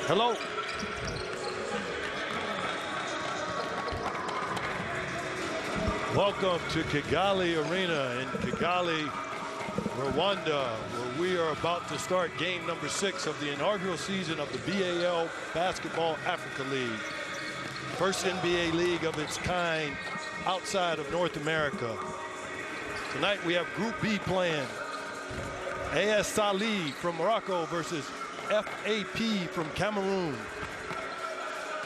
Hello. Welcome to Kigali Arena in Kigali, Rwanda, where we are about to start game number 6 of the inaugural season of the BAL Basketball Africa League. First NBA league of its kind outside of North America. Tonight we have Group B playing AS Sale from Morocco versus F.A.P. from Cameroon.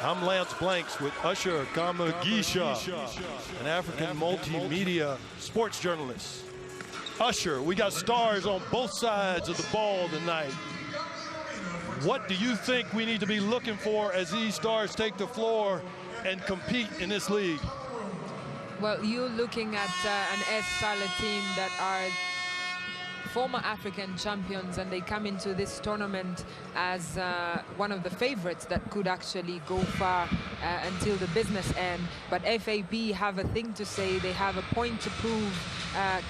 I'm Lance Blanks with Usher Kamagisha, an African multimedia sports journalist. Usher, we got stars on both sides of the ball tonight. What do you think we need to be looking for as these stars take the floor and compete in this league? Well, you're looking at an AS Sale team that are former African champions, and they come into this tournament as one of the favorites that could actually go far until the business end. But F.A.P. have a thing to say. They have a point to prove,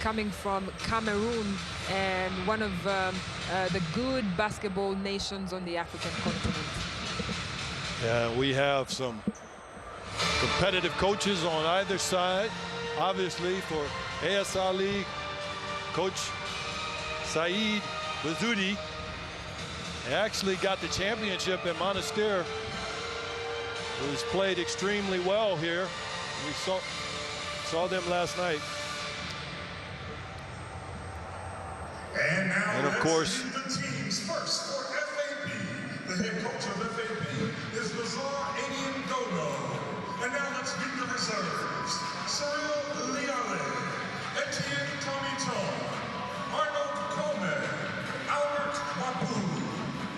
coming from Cameroon, and one of the good basketball nations on the African continent. Yeah, we have some competitive coaches on either side. Obviously, for AS Sale, Coach Saeed Bazoudi actually got the championship at Monastir, who's played extremely well here. We saw them last night. And of course, the teams first for F.A.P. The head coach of F.A.P. is Lazar Adiangolo. And now let's meet the reserves. Cyril Liale, Etienne Tomiton, Arnold Coleman, Albert Wabu,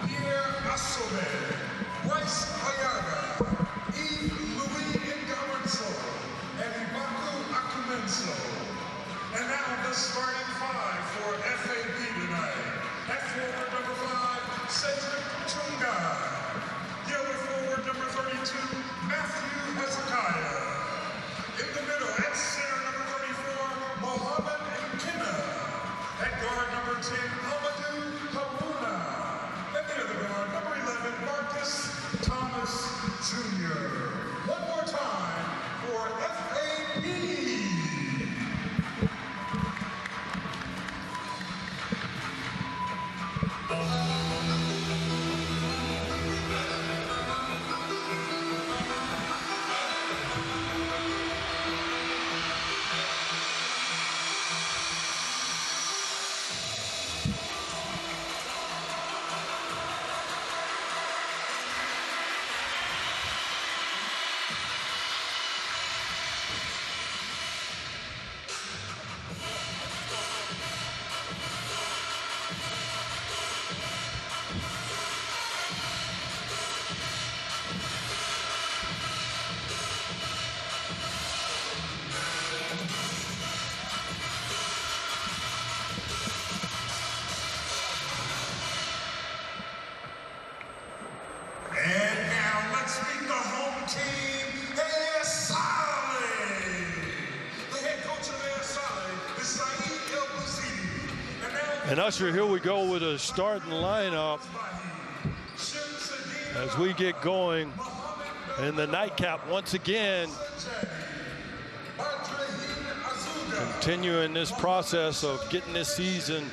Pierre Assobe, Bryce Ayaga, Yves Louis Ingarenso, and Ibaku Akumenso. And now the starting 5 for F.A.P. tonight. At forward number 5, Cedric Chunga. The other forward number 32, Matthew Hezekiah. In the middle, at center number 34, Mohammed Nkina. At guard number 10, Amadou Haruna. And the other guard, number 11, Marcus Thomas Jr. One more time for F.A.P. And Usher, here we go with a starting lineup as we get going in the nightcap once again. Continuing this process of getting this season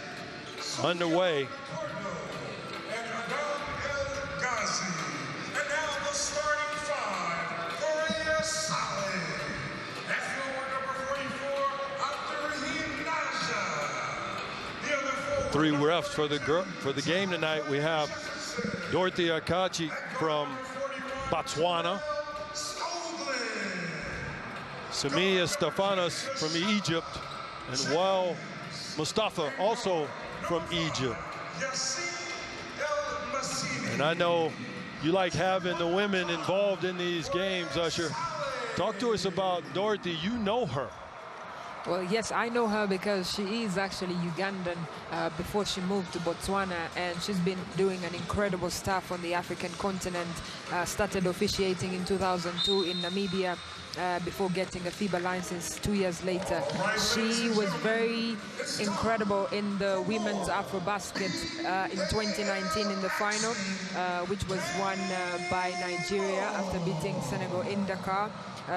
underway. Three refs for the game tonight. We have Dorothy Akachi from Botswana, Samia Stefanos from Egypt, and Wael Mustafa also from Egypt. And I know you like having the women involved in these games, Usher. Talk to us about Dorothy. You know her. Well, yes, I know her because she is actually Ugandan before she moved to Botswana, and she's been doing an incredible stuff on the African continent. Started officiating in 2002 in Namibia before getting a FIBA license 2 years later. She was very incredible in the women's Afro-basket in 2019 in the final, which was won by Nigeria after beating Senegal in Dakar.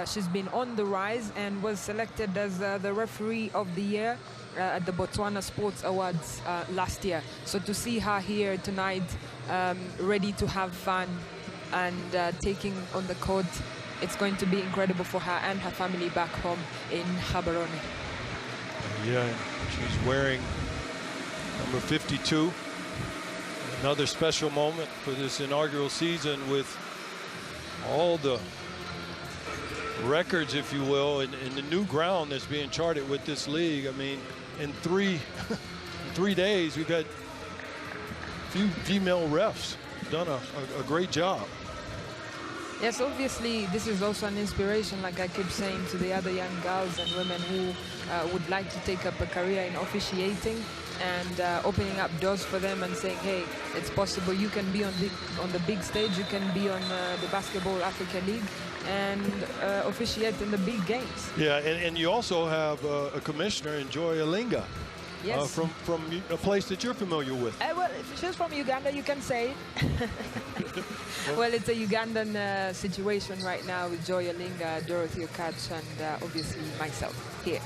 She's been on the rise and was selected as the referee of the year at the Botswana Sports Awards last year. So to see her here tonight, ready to have fun and taking on the court, it's going to be incredible for her and her family back home in Gaborone. Yeah, she's wearing number 52. Another special moment for this inaugural season with all the records, if you will, and the new ground that's being charted with this league. I mean, in three days, we've had few female refs done a great job. Yes, obviously, this is also an inspiration, like I keep saying, to the other young girls and women who would like to take up a career in officiating, and opening up doors for them and saying, hey, it's possible. You can be on the big stage. You can be on the Basketball Africa League and officiate in the big games. Yeah, and you also have a commissioner in Joy Alinga. Yes. From a place that you're familiar with. Well, if she's from Uganda, you can say it. Well, it's a Ugandan situation right now with Joy Alinga, Dorothy Okach, and obviously myself here.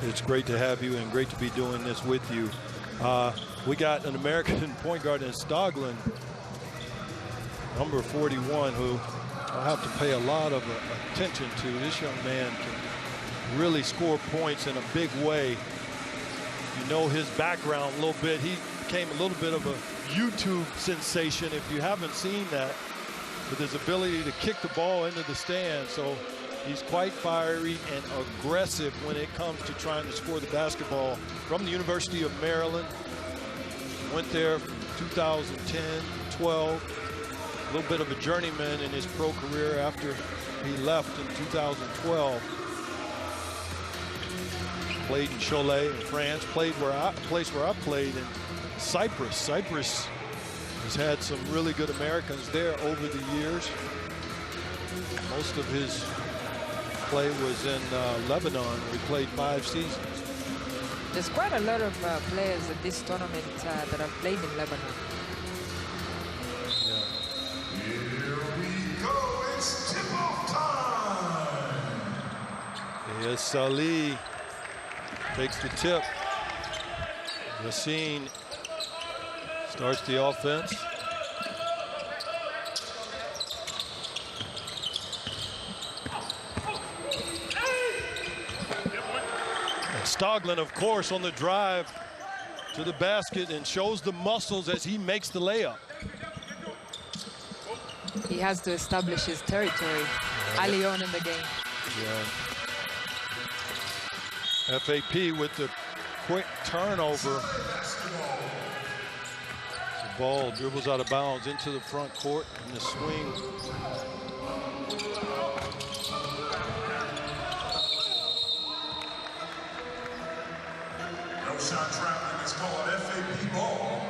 It's great to have you and great to be doing this with you. We got an American point guard in Stoglin, number 41, who I'll have to pay a lot of attention to. This young man can really score points in a big way. You know his background a little bit. He became a little bit of a YouTube sensation, if you haven't seen that, with his ability to kick the ball into the stand. So he's quite fiery and aggressive when it comes to trying to score the basketball. From the University of Maryland, went there from 2010, 12. A little bit of a journeyman in his pro career after he left in 2012. Played in Cholet in France, played place where I played in Cyprus. Cyprus has had some really good Americans there over the years. Most of his play was in Lebanon, where he played 5 seasons. There's quite a lot of players at this tournament that have played in Lebanon. Yeah. Here we go, it's tip-off time! Yes, Salih takes the tip. Yassine starts the offense. And Stoglin, of course, on the drive to the basket and shows the muscles as he makes the layup. He has to establish his territory early on in the game. Yeah. F.A.P. with the quick turnover. The ball dribbles out of bounds into the front court, and the swing. No shot traveling is called F.A.P. ball.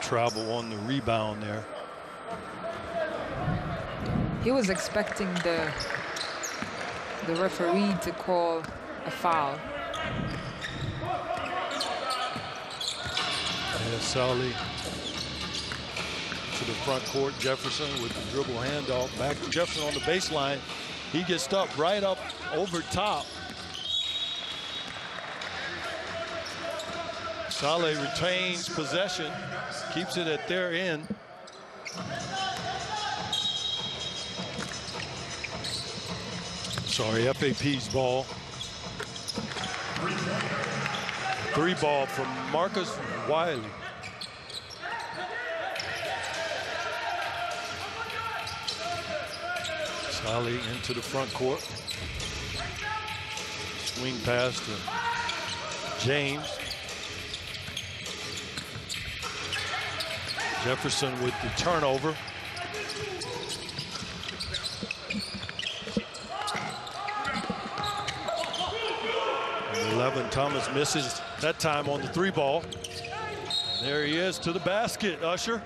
Travel on the rebound there. He was expecting the referee to call a foul. And Salih to the front court. Jefferson with the dribble handoff. Back to Jefferson on the baseline. He gets stuck right up over top. Salih retains possession, keeps it at their end. Sorry, F.A.P.'s ball. 3 ball from Marcus Wiley. Salih into the front court. Swing pass to James. Jefferson with the turnover. 11, Thomas misses that time on the 3 ball. There he is to the basket, Usher.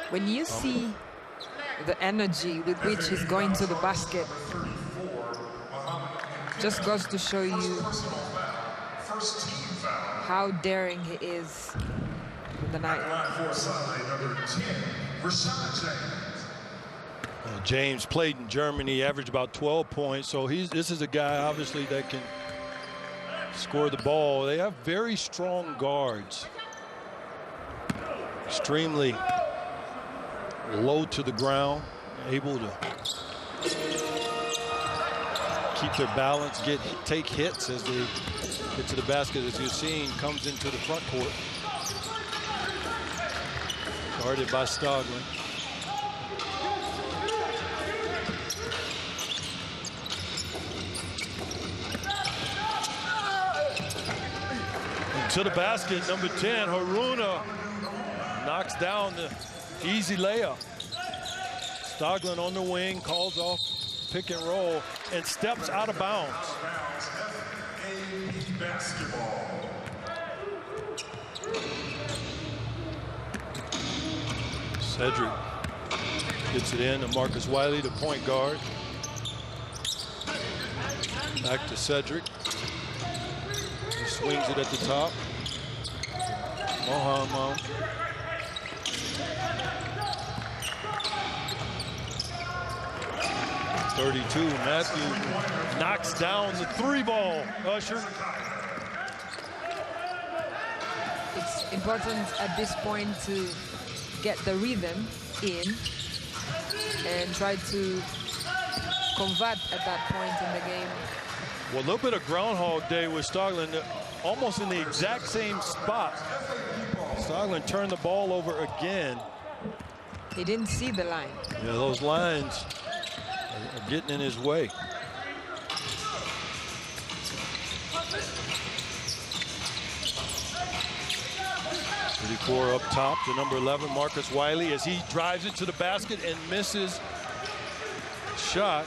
When you see the energy with which he's going to the basket, just goes to show you how daring he is in the night. James played in Germany, averaged about 12 points, so this is a guy obviously that can score the ball. They have very strong guards, extremely low to the ground, able to keep their balance, take hits as they get to the basket. As you're seeing, comes into the front court, guarded by Stoglin. To the basket, number 10, Haruna knocks down the easy layup. Stoglin on the wing, calls off pick and roll, and steps out of bounds. Cedric gets it in to Marcus Wiley, the point guard. Back to Cedric. He swings it at the top. Mohammed. .32, Matthew knocks down the 3 ball, Usher. It's important at this point to get the rhythm in and try to convert at that point in the game. Well, a little bit of Groundhog Day with Stoglin, almost in the exact same spot. Stoglin turned the ball over again. He didn't see the line. Yeah, those lines are getting in his way. Up top to number 11, Marcus Wiley, as he drives it to the basket and misses shot.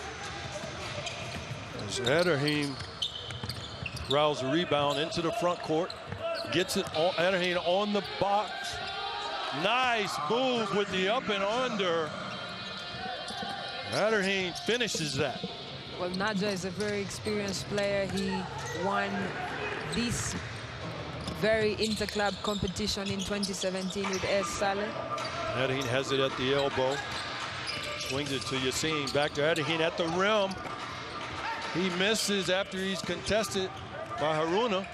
As Ederheen growls a rebound into the front court, gets it on Ederheen on the box. Nice move with the up and under. Ederheen finishes that. Well, Naja is a very experienced player. He won this very inter-club competition in 2017 with AS Sale. Ederheen has it at the elbow. Swings it to Yassine. Back to Ederheen at the rim. He misses after he's contested by Haruna.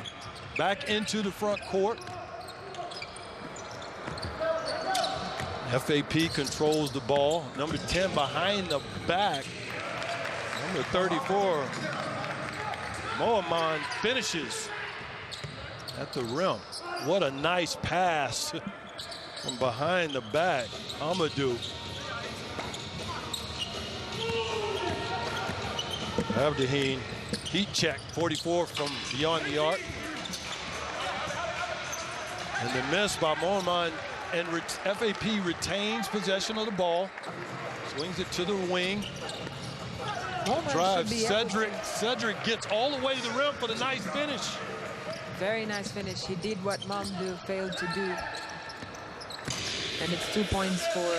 Back into the front court. F.A.P. controls the ball. Number 10 behind the back. Number 34, Mohammed, finishes at the rim. What a nice pass from behind the back. Amadou. Abdaheen, heat check, 44 from beyond the arc. And the miss by Mohammed, and F.A.P. retains possession of the ball. Swings it to the wing. Drives Cedric. Cedric gets all the way to the rim for the nice finish. Very nice finish. He did what Mamdou failed to do. And it's 2 points for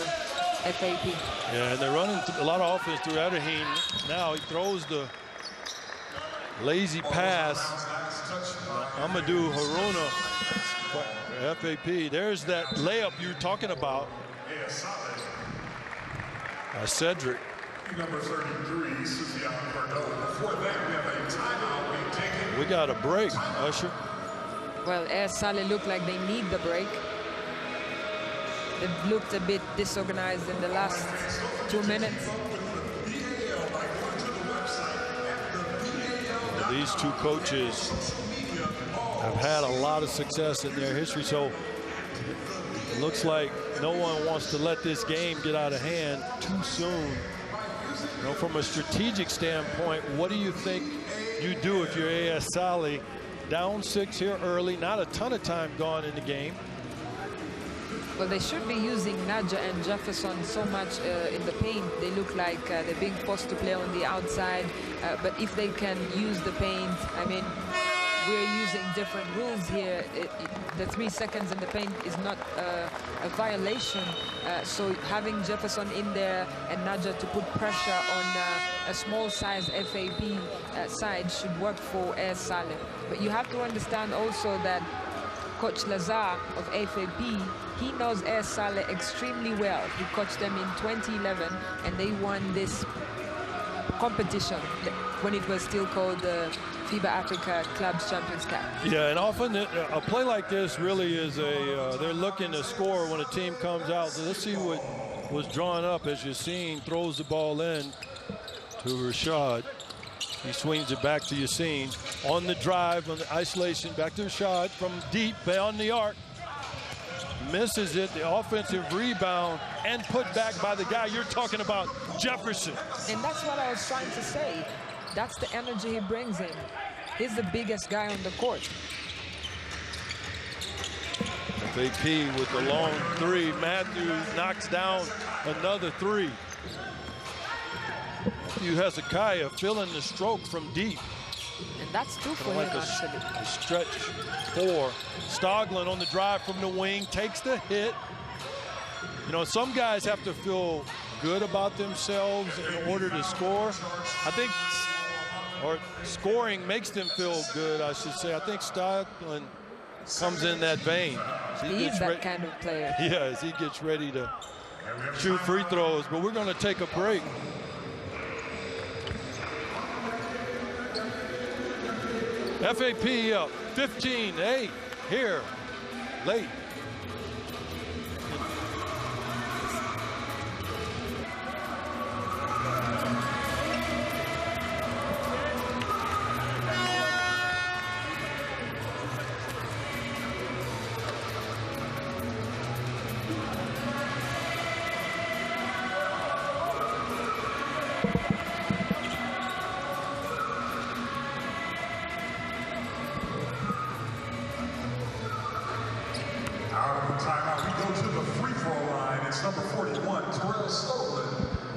F.A.P. Yeah, and they're running a lot of offense through Ederheen. Now he throws the lazy pass. Amadou Haruna for F.A.P. There's that layup you're talking about. Cedric. Number 33, Sufyan Pardo. Before that, we have a timeout being taken. We got a break, Usher. Well, AS Sale look like they need the break. They've looked a bit disorganized in the last 2 minutes. Well, these two coaches have had a lot of success in their history, so it looks like no one wants to let this game get out of hand too soon. You know, from a strategic standpoint, what do you think you do if you're AS Sale? Down 6 here early, not a ton of time gone in the game. Well, they should be using Naja and Jefferson so much in the paint. They look like they're being forced to play on the outside. But if they can use the paint, I mean, we're using different rules here. The 3 seconds in the paint is not a violation. So having Jefferson in there and Naja to put pressure on a small size F.A.P side should work for AS Sale. But you have to understand also that Coach Lazar of F.A.P, he knows AS Sale extremely well. He coached them in 2011 and they won this competition when it was still called the FIBA Africa Clubs Champions Cup. Yeah, and often a play like this really is they're looking to score when a team comes out. So let's see what was drawn up as Yassine throws the ball in to Rashad. He swings it back to Yassine on the drive, on the isolation, back to Rashad from deep beyond the arc. Misses it, the offensive rebound, and put back by the guy you're talking about, Jefferson. And that's what I was trying to say. That's the energy he brings in. He's the biggest guy on the court. F.A.P. with the long 3. Matthews knocks down another 3. Matthew Hezekiah feeling the stroke from deep. And that's 2 for Like him, actually. A stretch 4. Stoglin on the drive from the wing, takes the hit. You know, some guys have to feel good about themselves in order to score. I think, or scoring makes them feel good, I should say. I think Stoglin comes in that vein. He's that kind of player. Yeah, as he gets ready to shoot free throws. But we're going to take a break. F.A.P. up 15-8 here late.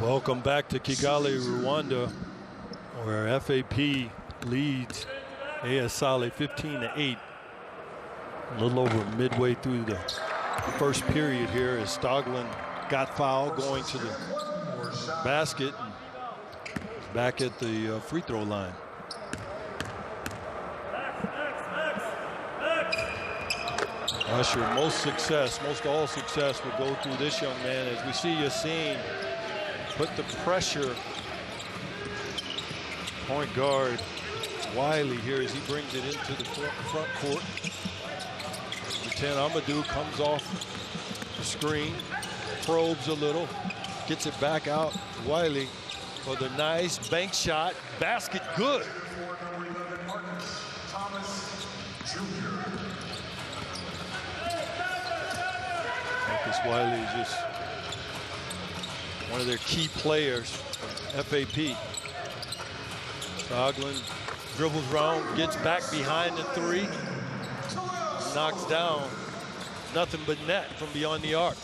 Welcome back to Kigali, Rwanda, where F.A.P. leads AS Sale 15-8. A little over midway through the first period here as Stoglin got fouled going to the basket and back at the free throw line. Usher, most all success will go through this young man as we see Yassine put the pressure. Point guard Wiley here as he brings it into the front court. Lieutenant Amadou comes off the screen, probes a little, gets it back out. Wiley for the nice bank shot, basket good. Marcus Wiley is just one of their key players, F.A.P. Stoglin dribbles around, gets back behind the 3, knocks down, nothing but net from beyond the arc.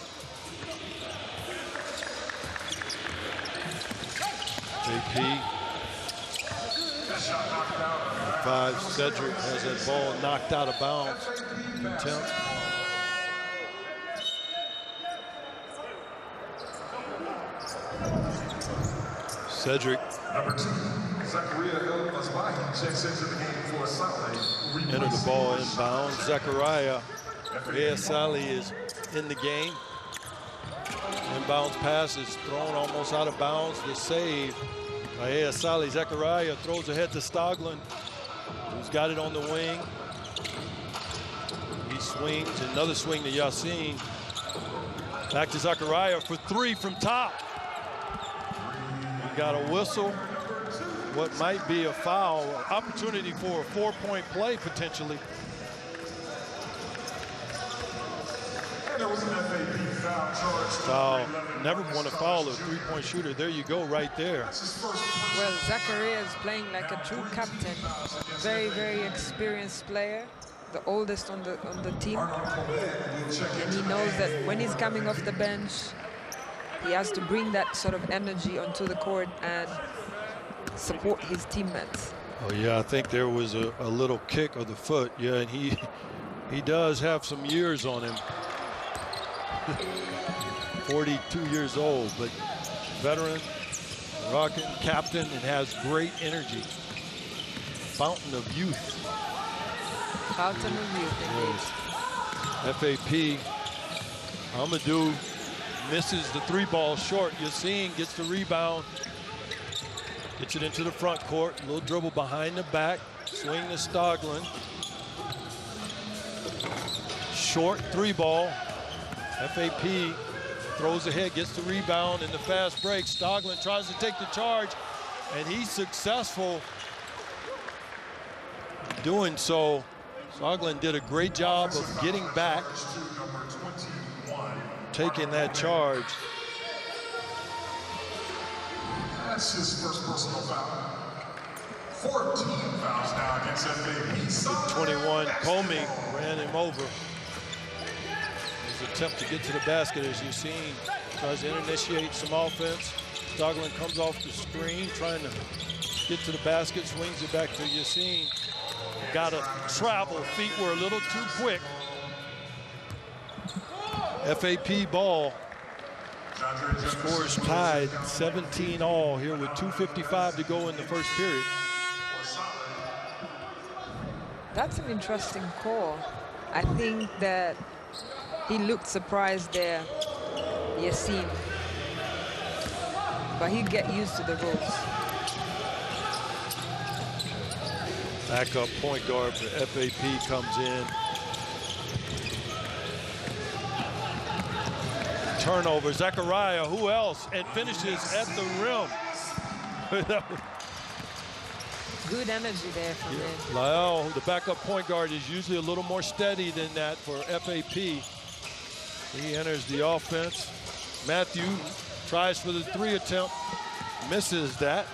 F.A.P. 5, Cedric has that ball knocked out of bounds. Attempt. Cedric entered the ball inbounds. Zachariah, AS Sale is in the game. Inbounds pass is thrown almost out of bounds. The save by AS Sale. Zachariah throws ahead to Stoglin, who's got it on the wing. He swings, another swing to Yassine. Back to Zachariah for 3 from top. Got a whistle, what might be a foul, opportunity for a 4-point play potentially. Foul, never want to foul a 3-point shooter. There you go, right there. Well, Zachariah is playing like a true captain. Very, very experienced player, the oldest on the team. And he knows that when he's coming off the bench, he has to bring that sort of energy onto the court and support his teammates. Oh yeah, I think there was a little kick of the foot. Yeah, and he does have some years on him. 42 years old, but veteran, rocking, captain, and has great energy. Fountain of youth. Fountain of youth, indeed. F.A.P. Amadou misses the 3-ball short. Yassine gets the rebound. Gets it into the front court. A little dribble behind the back. Swing to Stoglin. Short 3-ball. F.A.P. throws ahead, gets the rebound in the fast break. Stoglin tries to take the charge, and he's successful doing so. Stoglin did a great job of getting back, taking that charge. That's his first personal foul. 14 fouls now against F.A.P. 21, Comey ran him over. His attempt to get to the basket, as you've seen, tries to initiate some offense. Stoglin comes off the screen, trying to get to the basket, swings it back to Yassine. Got to travel, feet were a little too quick. F.A.P. ball. Scores tied 17 all here with 2:55 to go in the first period. That's an interesting call. I think that he looked surprised there, Yassine. But he'd get used to the rules. Backup point guard for F.A.P. comes in. Turnover, Zachariah, who else? And finishes at the rim. Good energy there from him. Lyle, the backup point guard, is usually a little more steady than that for F.A.P. He enters the offense. Matthew tries for the 3 attempt, misses that.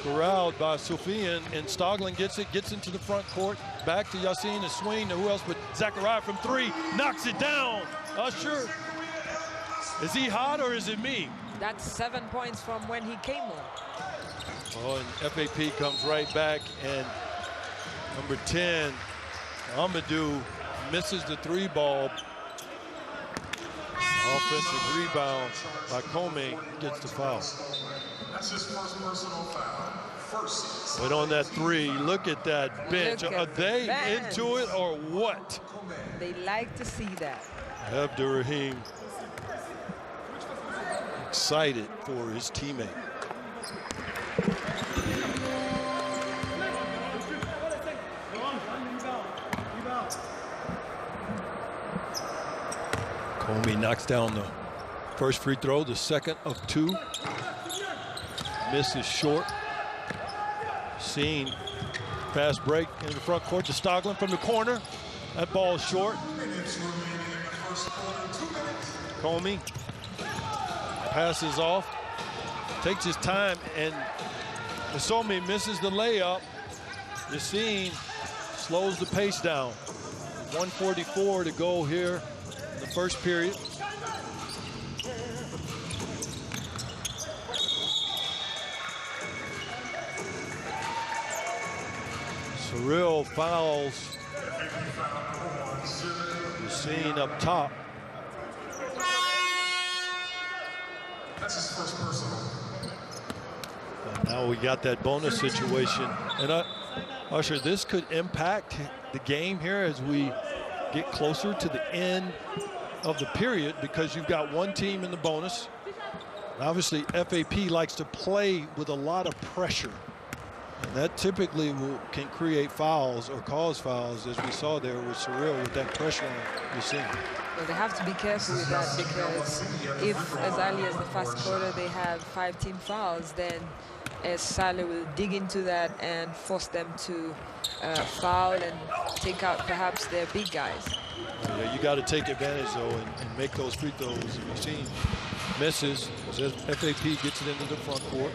Corralled by Soufiane, and Stoglin gets it, gets into the front court. Back to Yassine, a swing to who else but Zachariah from 3, knocks it down. Usher, is he hot or is it me? That's 7 points from when he came on. Oh, and F.A.P. comes right back, and number 10, Amadou, misses the 3-ball. Offensive rebound by Comey, gets the foul. That's his first personal foul. First. But on that 3, look at that bench. Are they into it or what? They like to see that. Abdurrahim excited for his teammate. Comey knocks down the first free throw, the second of 2. Misses short. Seen fast break in the front court to Stoglin from the corner. That ball is short. Comey passes off, takes his time, and Masomi misses the layup. Yassine slows the pace down. 1:44 to go here in the first period. Terrell fouls. Yassine up top. That's his first personal. And now we got that bonus situation. And Usher, this could impact the game here as we get closer to the end of the period, because you've got one team in the bonus. Obviously, F.A.P. likes to play with a lot of pressure. And that typically can create fouls or cause fouls, as we saw there with Terrell with that pressure on Yassine. Well, they have to be careful with that, because if as early as the first quarter they have 5 team fouls, then Saleh will dig into that and force them to foul and take out perhaps their big guys. Yeah, you got to take advantage though and make those free throws. Yassine misses as F.A.P. gets it into the front court.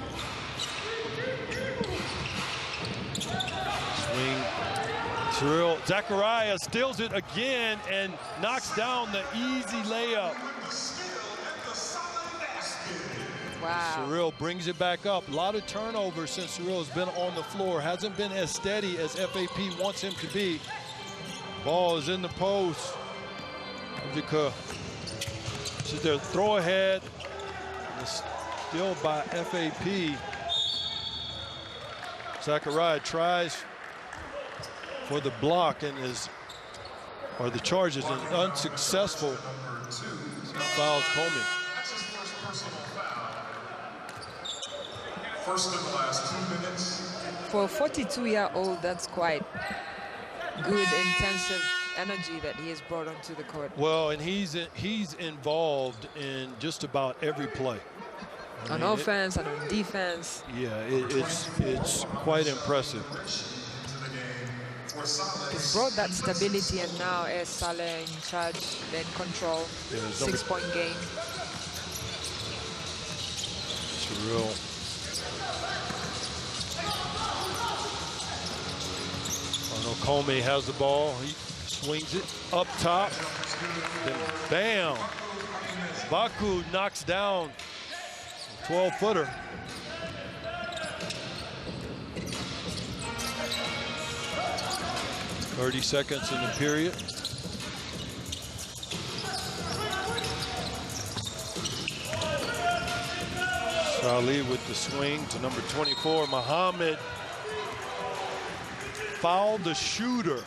Swing Terrell, Zachariah steals it again and knocks down the easy layup. Wow. Terrell brings it back up. A lot of turnovers since Terrell's been on the floor. Hasn't been as steady as F.A.P. wants him to be. Ball is in the post. This is their throw ahead. It's still by F.A.P. Zachariah tries for the block and the charge is unsuccessful. Fouls Comey. First in the last 2 minutes. For a 42-year-old, that's quite good, intensive energy that he has brought onto the court. Well, and he's involved in just about every play. On offense and on defense. Yeah, it's quite impressive. He's brought that stability, and now AS Sale in charge, then control, 6-point game. Terrell. Comey has the ball. He swings it up top. Then bam. Baku knocks down a 12-footer. .30 seconds in the period. Salih with the swing to number 24, Muhammad. Fouled the shooter. Number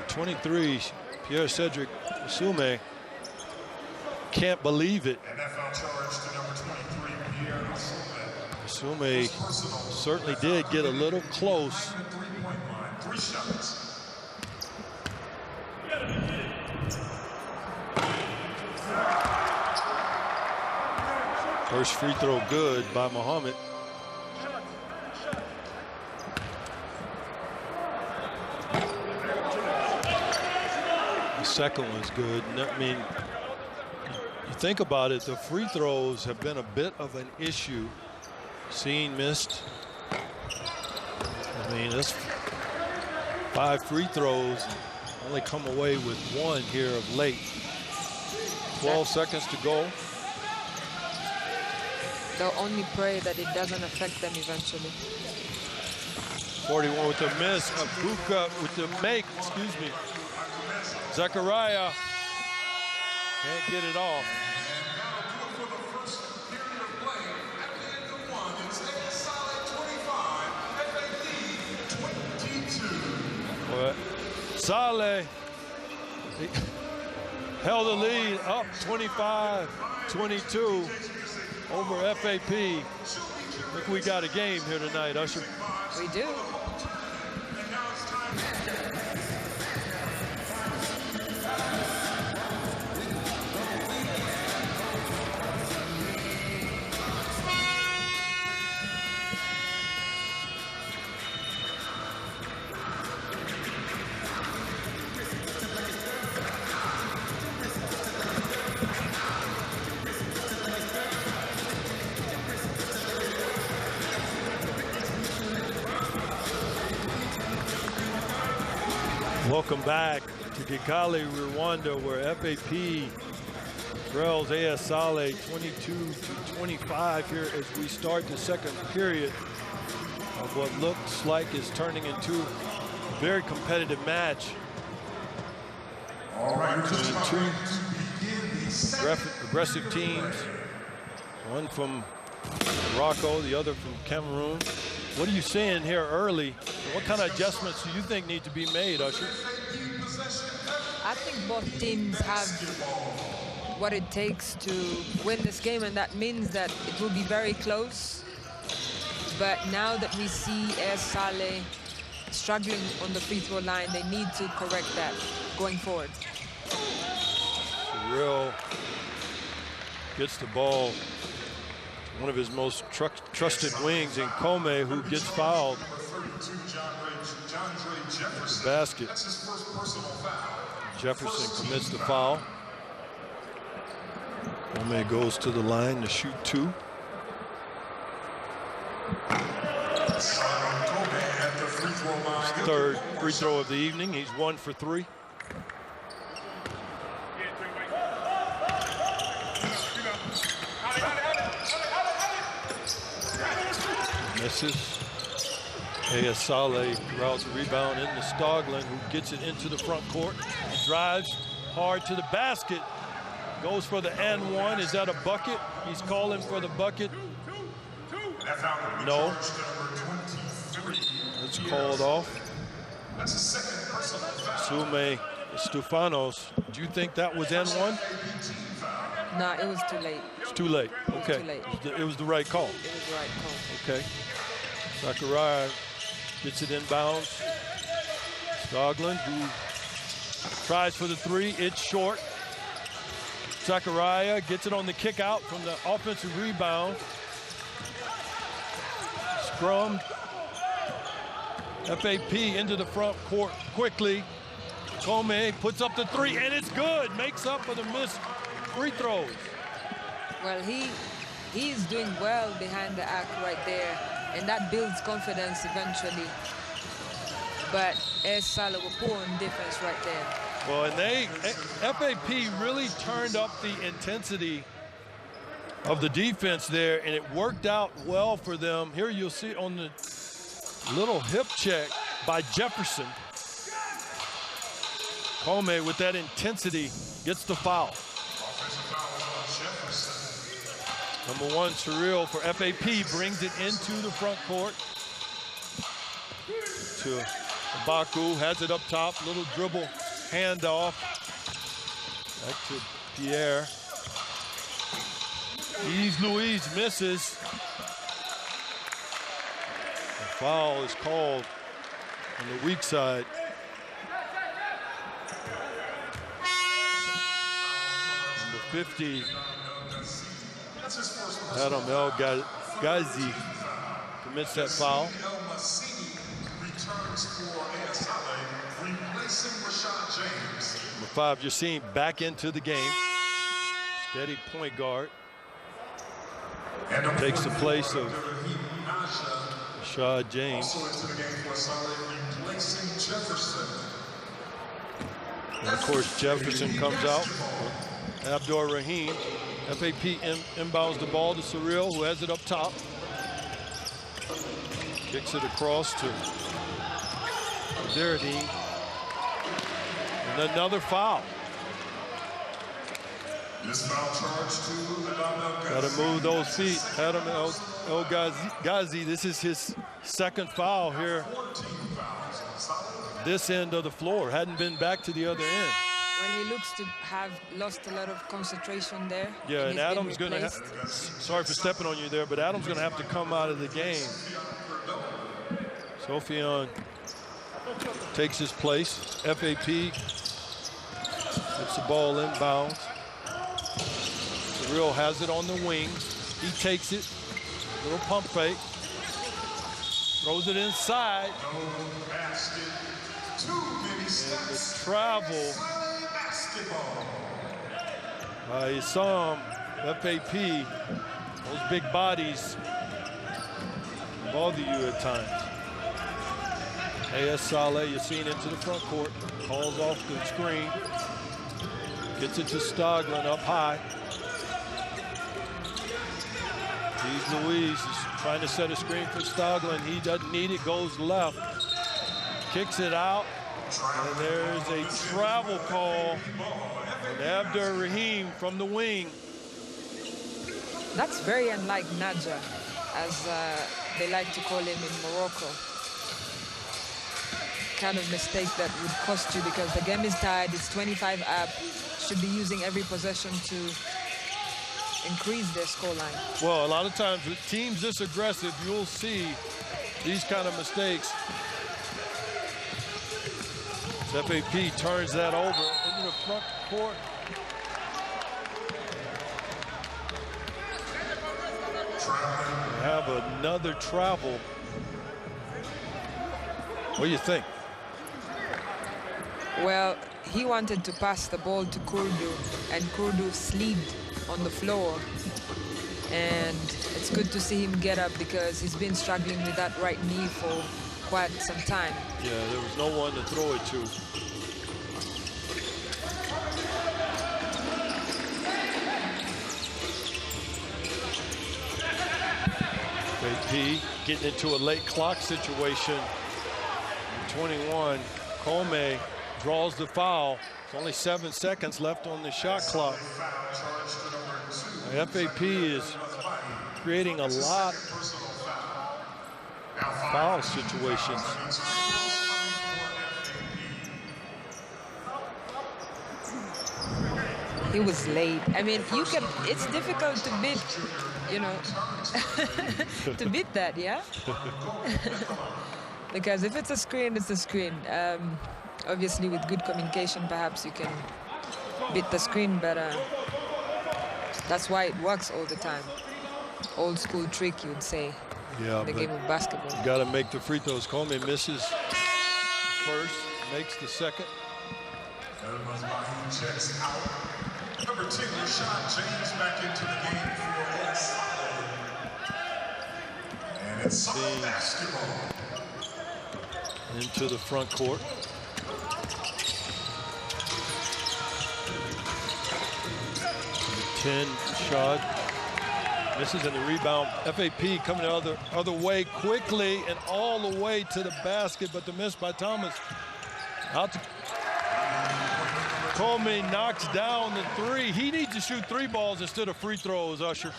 23, Pierre-Cedric Sume. Can't believe it. And that foul charge to number 23, Sume certainly did get a little close. 3 shots. First free throw good by Muhammad. The second one's good. I mean, you think about it, the free throws have been a bit of an issue. Seen missed. I mean, that's 5 free throws. Only come away with 1 here of late. 12 seconds to go. They'll only pray that it doesn't affect them eventually. 41 with the miss. Abuka with the make, excuse me. Zachariah can't get it off. Well, Saleh held the lead up 25-22 over F.A.P. I think we got a game here tonight, Usher. We do. Welcome back to Kigali, Rwanda, where F.A.P. trails AS Sale 22-25 here as we start the second period of what looks like is turning into a very competitive match. All right, between 2 aggressive teams, one from Morocco, the other from Cameroon. What are you seeing here early? What kind of adjustments do you think need to be made, Usher? I think both teams have what it takes to win this game, and that means that it will be very close. But now that we see AS Sale struggling on the free throw line, they need to correct that going forward. Terrell gets the ball. One of his most trusted wings in Comey, who gets fouled. The basket. Jefferson commits the foul. Comey goes to the line to shoot 2. Third free throw of the evening. He's 1 for 3. Misses. A.S. Sale routes the rebound into Stoglin, who gets it into the front court. He drives hard to the basket. Goes for the and one. Is that a bucket? He's calling for the bucket. No. It's called off. Sume Stefanos. Do you think that was N1? No, it was too late. It's too late. Okay. Too late. It was the right call. It was the right call. Okay. Zachariah gets it inbounds. Stoglin, who tries for the 3. It's short. Zachariah gets it on the kick out from the offensive rebound. Scrum. F.A.P. into the front court quickly. Comey puts up the 3, and it's good. Makes up for the missed free throws. Well, he's doing well behind the arc right there, and that builds confidence eventually. But AS Sale will pull on defense right there. Well, and F.A.P. really turned up the intensity of the defense there, and it worked out well for them. Here you'll see on the little hip check by Jefferson. Comey with that intensity gets the foul. Number 1, Terrell for F.A.P. brings it into the front court to Baku, has it up top, little dribble handoff. Back to Pierre. Yves Louise misses. The foul is called on the weak side. Number 50, Adam El Ghazi commits that foul. Number 5, you're seeing back into the game. Steady point guard. Takes the place of Rashad James. And of course, Jefferson comes out. Abdur Rahim. F.A.P. inbounds the ball to Surreal, who has it up top. Kicks it across to Zeradine. And another foul. This foul charge to Got to move those feet. Adam El Ghazi, this is his second foul here. This end of the floor. Hadn't been back to the other end. Well, he looks to have lost a lot of concentration there. Yeah, and Adam's going to sorry for stepping on you there, but Adam's going to have to come out of the game. Sophion takes his place. F.A.P. gets the ball inbounds. Terrell has it on the wing. He takes it. Little pump fake. Throws it inside. And the travel by Issam, F.A.P. Those big bodies bother you at times. A.S. Sale, you're seeing into the front court. Calls off the screen. Gets it to Stoglin up high. Yves Louise is trying to set a screen for Stoglin. He doesn't need it, goes left. Kicks it out. And there's a travel call on Abdur Rahim from the wing. That's very unlike Naja, as they like to call him in Morocco. Kind of mistake that would cost you because the game is tied, it's 25 up. Should be using every possession to increase their scoreline. Well, a lot of times with teams this aggressive, you'll see these kind of mistakes. F.A.P. turns that over into the front court. We have another travel. What do you think? Well, he wanted to pass the ball to Kurdu, and Kurdu slid on the floor. And it's good to see him get up because he's been struggling with that right knee for quite some time. Yeah, there was no one to throw it to. F.A.P. getting into a late clock situation. 21, Comey draws the foul. There's only 7 seconds left on the shot clock. F.A.P. is creating a lot of foul situations. He was late. I mean, you can. It's difficult to beat, you know, to beat that, yeah. Because if it's a screen, it's a screen. Obviously, with good communication, perhaps you can beat the screen better. That's why it works all the time. Old school trick, you'd say. Yeah, in the game of basketball. You got to make the free throws. Comey misses first, makes the second. Checks out. Number 10, Rashad James back into the game for us. And it's Summer basketball. Into the front court. Number 10, Rashad misses, and the rebound. F.A.P. coming the other way quickly and all the way to the basket, but the miss by Thomas. Out to Comey, knocks down the three. He needs to shoot 3 balls instead of free throws, Usher.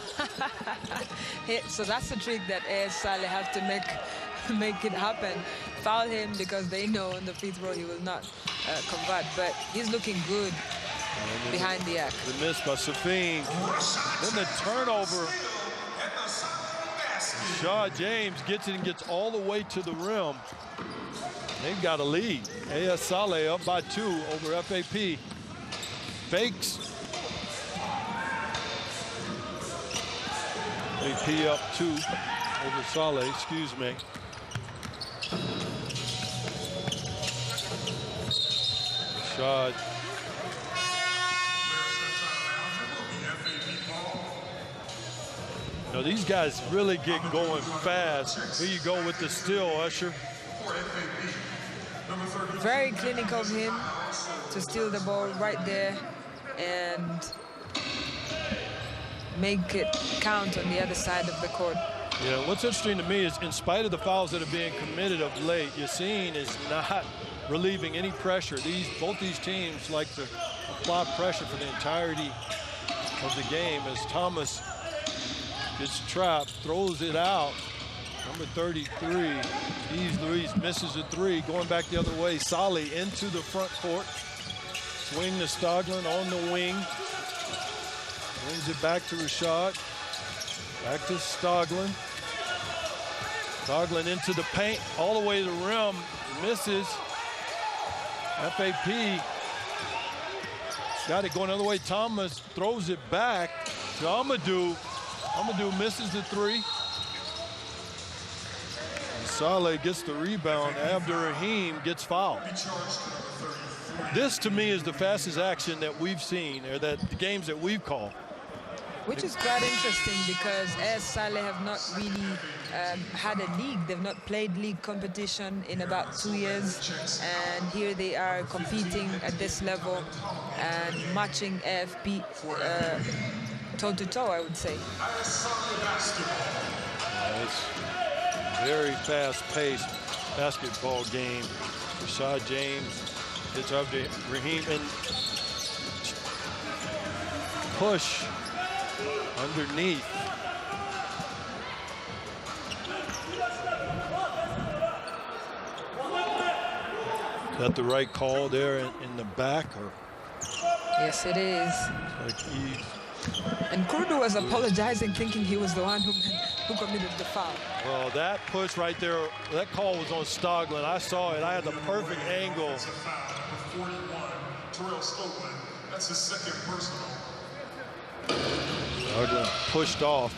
So that's the trick that AS Sale have to make it happen. Foul him because they know on the free throw he will not convert. But he's looking good behind the arc. The miss by Safin. Then the turnover. Rashad James gets it and gets all the way to the rim. They've got a lead. AS Sale up by 2 over F.A.P. Fakes. F.A.P. up 2 over Sale, excuse me. Rashad. You know, these guys really get going fast. Here you go with the steal, Usher. Very clinical of him to steal the ball right there and make it count on the other side of the court. Yeah, what's interesting to me is in spite of the fouls that are being committed of late, Yassine is not relieving any pressure. Both these teams like to apply pressure for the entirety of the game as Thomas gets trapped, throws it out. Number 33, Luis misses a 3, going back the other way. Sale into the front court. Swing to Stoglin on the wing. Brings it back to Rashad. Back to Stoglin. Stoglin into the paint, all the way to the rim. Misses. F.A.P. got it going the other way. Thomas throws it back to Amadou. Amadou misses the 3. Sale gets the rebound. Abdurrahim gets fouled. This, to me, is the fastest action that we've seen, or that the games that we've called. Which is quite interesting because AS Sale have not really had a league. They've not played league competition in about 2 years. And here they are competing at this level and matching AFP toe-to-toe, I would say. Very fast-paced basketball game. Rashad James hits up to Raheem and push underneath. Is that the right call there in the back? Or? Yes, it is. And Kurdu was apologizing, thinking he was the one who committed the foul. Well, that push right there, that call was on Stoglin. I saw it. I had the perfect angle. 41, Terrell Stoglin. That's his second personal. Stoglin pushed off.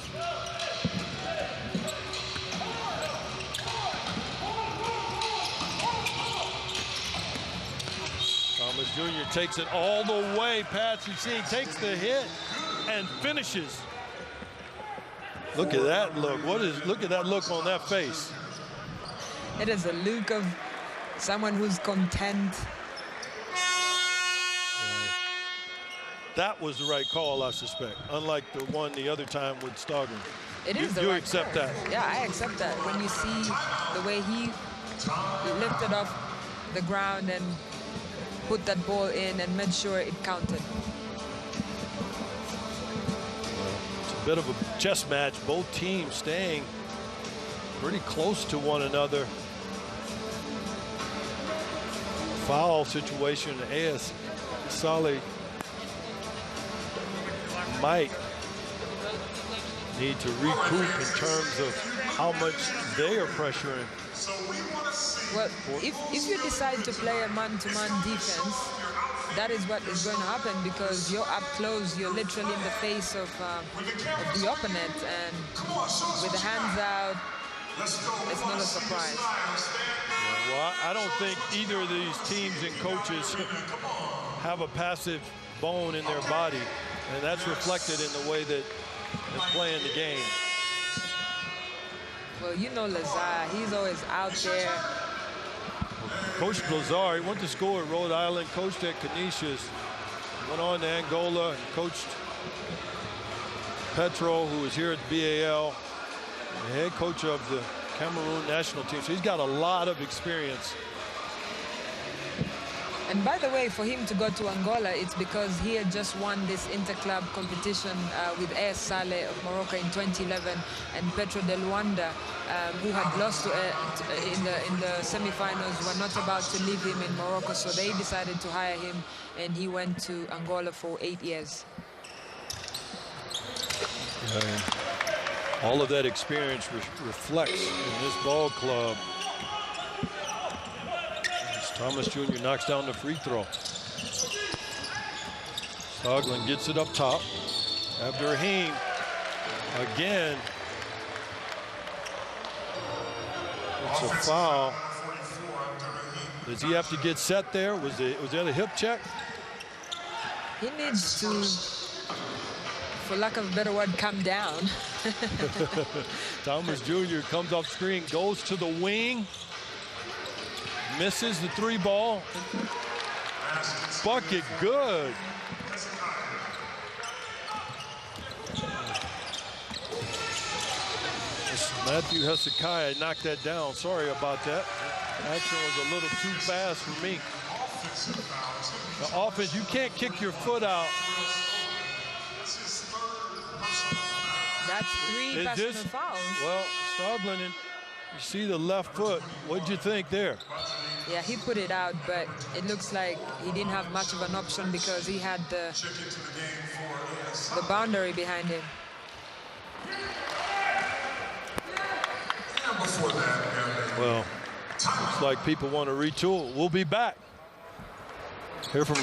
Thomas Jr. takes it all the way past Yassine, takes the hit and finishes. Look at that look. Look at that look on that face. It is a look of someone who's content. That was the right call, I suspect, unlike the one the other time with Stoglin. It is the right accept call. that? Yeah, I accept that. When you see the way he lifted off the ground and put that ball in and made sure it counted. It's a bit of a chess match. Both teams staying pretty close to one another. Foul situation. AS Sale might need to recoup in terms of how much they are pressuring. Well, if you decide to play a man-to-man defense, that is what is going to happen, because you're up close, you're literally in the face of the opponent, and with the hands out, it's not a surprise. Yeah, well, I don't think either of these teams and coaches have a passive bone in their body, and that's reflected in the way that they're playing the game. Well, you know Lazar, he's always out there. Coach Lazar, he went to school at Rhode Island, coached at Canisius, went on to Angola, and coached Terrell, who was here at BAL, the head coach of the Cameroon national team. So he's got a lot of experience. And by the way, for him to go to Angola, it's because he had just won this interclub competition with AS Sale of Morocco in 2011, and Petro de Luanda, who had lost in the semi-finals, were not about to leave him in Morocco, so they decided to hire him, and he went to Angola for 8 years. All of that experience reflects in this ball club. Thomas Jr. knocks down the free throw. Stoglin gets it up top. Abdurrahim again. It's a foul. Does he have to get set there? Was that a hip check? He needs to, for lack of a better word, come down. Thomas Jr. comes off screen, goes to the wing. Misses the three ball. Bucket good. Matthew Hezekiah knocked that down. Sorry about that. Action was a little too fast for me. The offense, you can't kick your foot out. That's 3 personal fouls. Well, Stoglin, you see the left foot. What'd you think there? Yeah, he put it out, but it looks like he didn't have much of an option because he had the boundary behind him. Well, looks like people want to retool. We'll be back. Hear from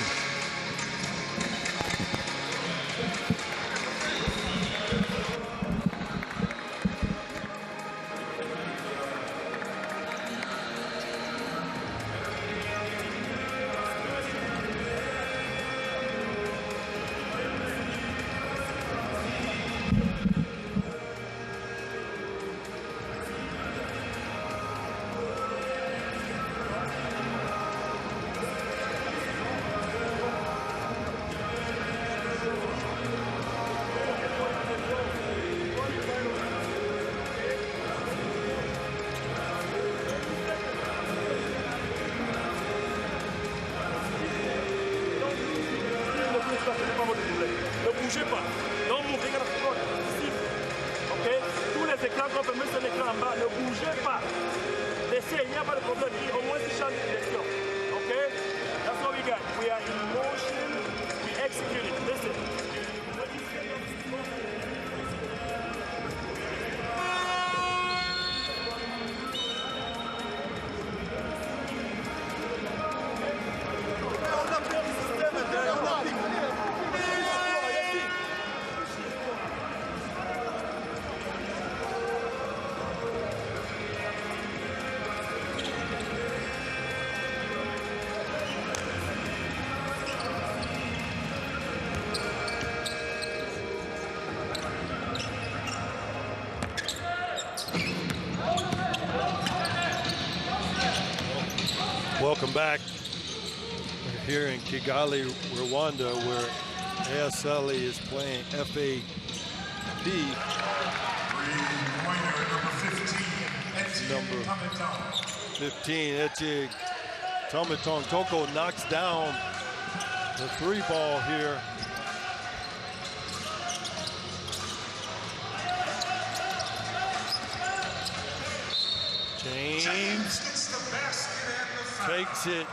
Welcome back. We're here in Kigali, Rwanda, where AS Sale is playing F.A.P. Number 15, Eche Tomiton Toko knocks down the 3-ball here. James takes it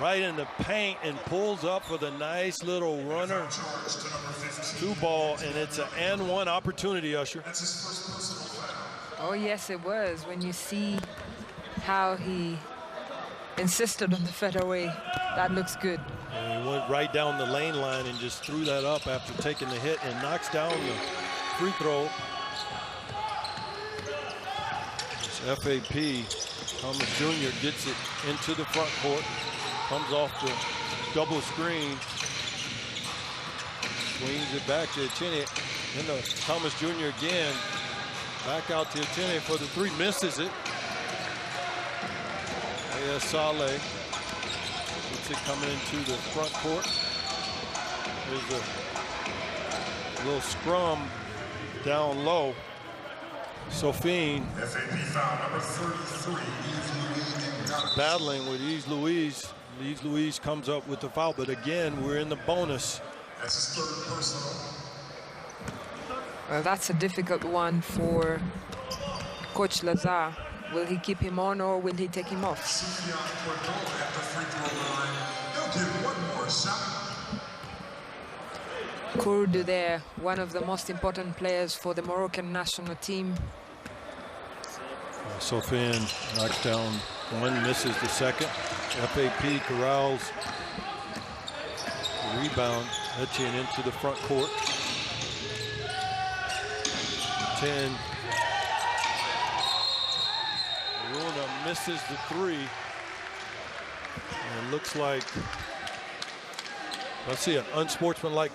right in the paint and pulls up for the nice little runner 2-ball, and it's an and-one opportunity, Usher. Oh yes, it was. When you see how he insisted on the fadeaway, that looks good. And he went right down the lane line and just threw that up after taking the hit and knocks down the free throw. F.A.P. Thomas Jr. gets it into the front court, comes off the double screen, swings it back to Etienne. Then Thomas Jr. again, back out to Etienne for the 3, misses it. AS Sale gets it coming into the front court. There's a little scrum down low. Sophine battling with Yves Louise. Yves Louise comes up with the foul, but again, we're in the bonus. That's his 3rd personal. Well, that's a difficult one for Coach Lazar. Will he keep him on or will he take him off? Kurdu there, one of the most important players for the Moroccan national team. Sofiane knocks down 1, misses the 2nd. F.A.P. corrals the rebound, Etienne into the front court. 10. Runa misses the 3. And it looks like, let's see, an unsportsmanlike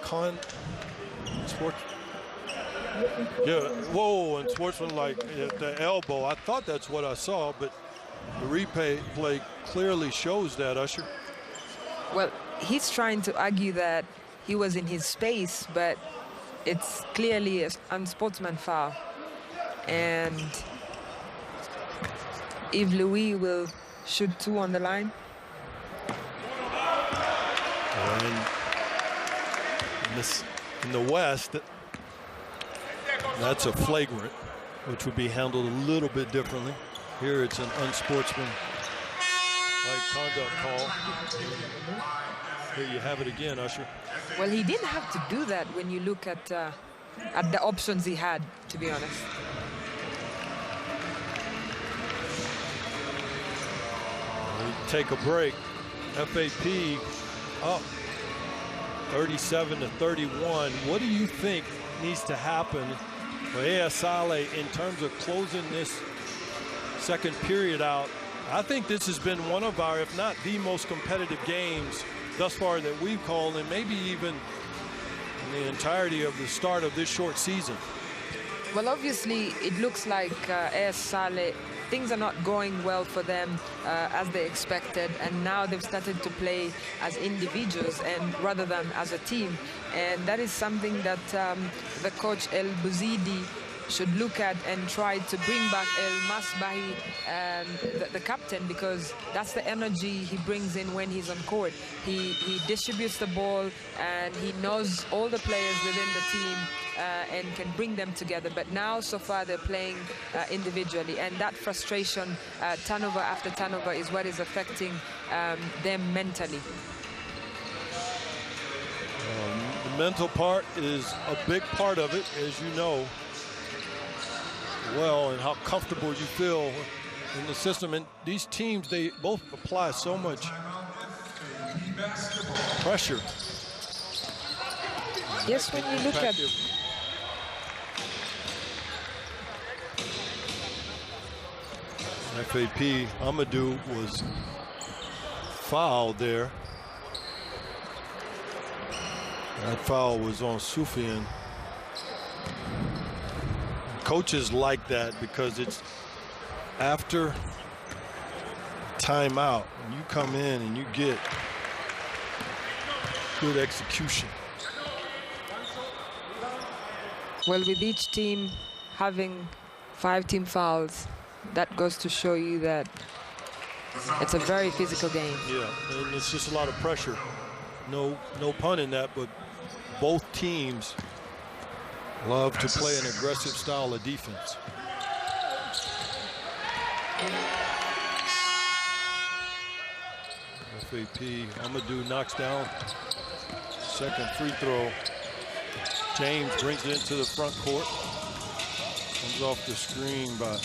yeah, whoa, and sportsmanlike at the elbow. I thought that's what I saw, but the replay clearly shows that, Usher. Well, he's trying to argue that he was in his space, but it's clearly an unsportsman foul. And Yves Louis will shoot 2 on the line. And in the West, that's a flagrant, which would be handled a little bit differently. Here it's an unsportsmanlike conduct call. Here you have it again, Usher. Well, he didn't have to do that when you look at the options he had, to be honest. We take a break. F.A.P. up 37-31. What do you think needs to happen for AS Sale in terms of closing this second period out? I think this has been one of our, if not the most competitive games thus far that we've called, and maybe even in the entirety of the start of this short season. Well, obviously, it looks like AS Sale, things are not going well for them as they expected, and now they've started to play as individuals and rather than as a team, and that is something that the coach El Bouzidi should look at and try to bring back El Masbahi, the captain, because that's the energy he brings in when he's on court. He distributes the ball and he knows all the players within the team and can bring them together. But now, so far, they're playing individually, and that frustration, turnover after turnover, is what is affecting them mentally. The mental part is a big part of it, as you know well, and how comfortable you feel in the system. And these teams, they both apply so much pressure. Yes, when you look at F.A.P. Amadou was fouled there. That foul was on Soufiane. Coaches like that because it's after timeout and you come in and you get good execution. Well, with each team having 5 team fouls, that goes to show you that it's a very physical game. Yeah, and it's just a lot of pressure. No pun in that, but both teams love to play an aggressive style of defense. F.A.P. Amadou knocks down. Second free throw. James brings it into the front court. Comes off the screen by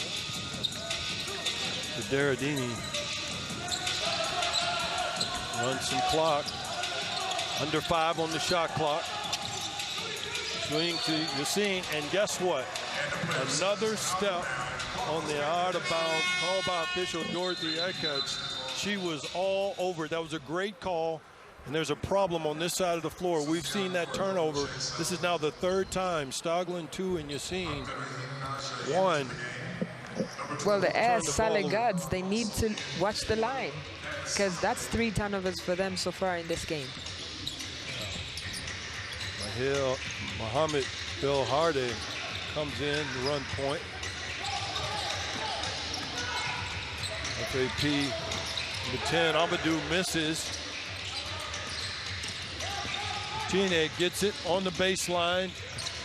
Derradini. Runs some clock. Under 5 on the shot clock. Swing to Yassine, and guess what? Another step on the out of bounds called by official Dorothy Eckert. She was all over. That was a great call, and there's a problem on this side of the floor. We've seen that turnover. This is now the 3rd time. Stoglin 2 and Yassine 1. Well, the AS Sale guards, they need to watch the line, because that's 3 turnovers for them so far in this game. Mohamed Belharde comes in to run point. F.A.P. the 10, Amadou misses. Tine gets it on the baseline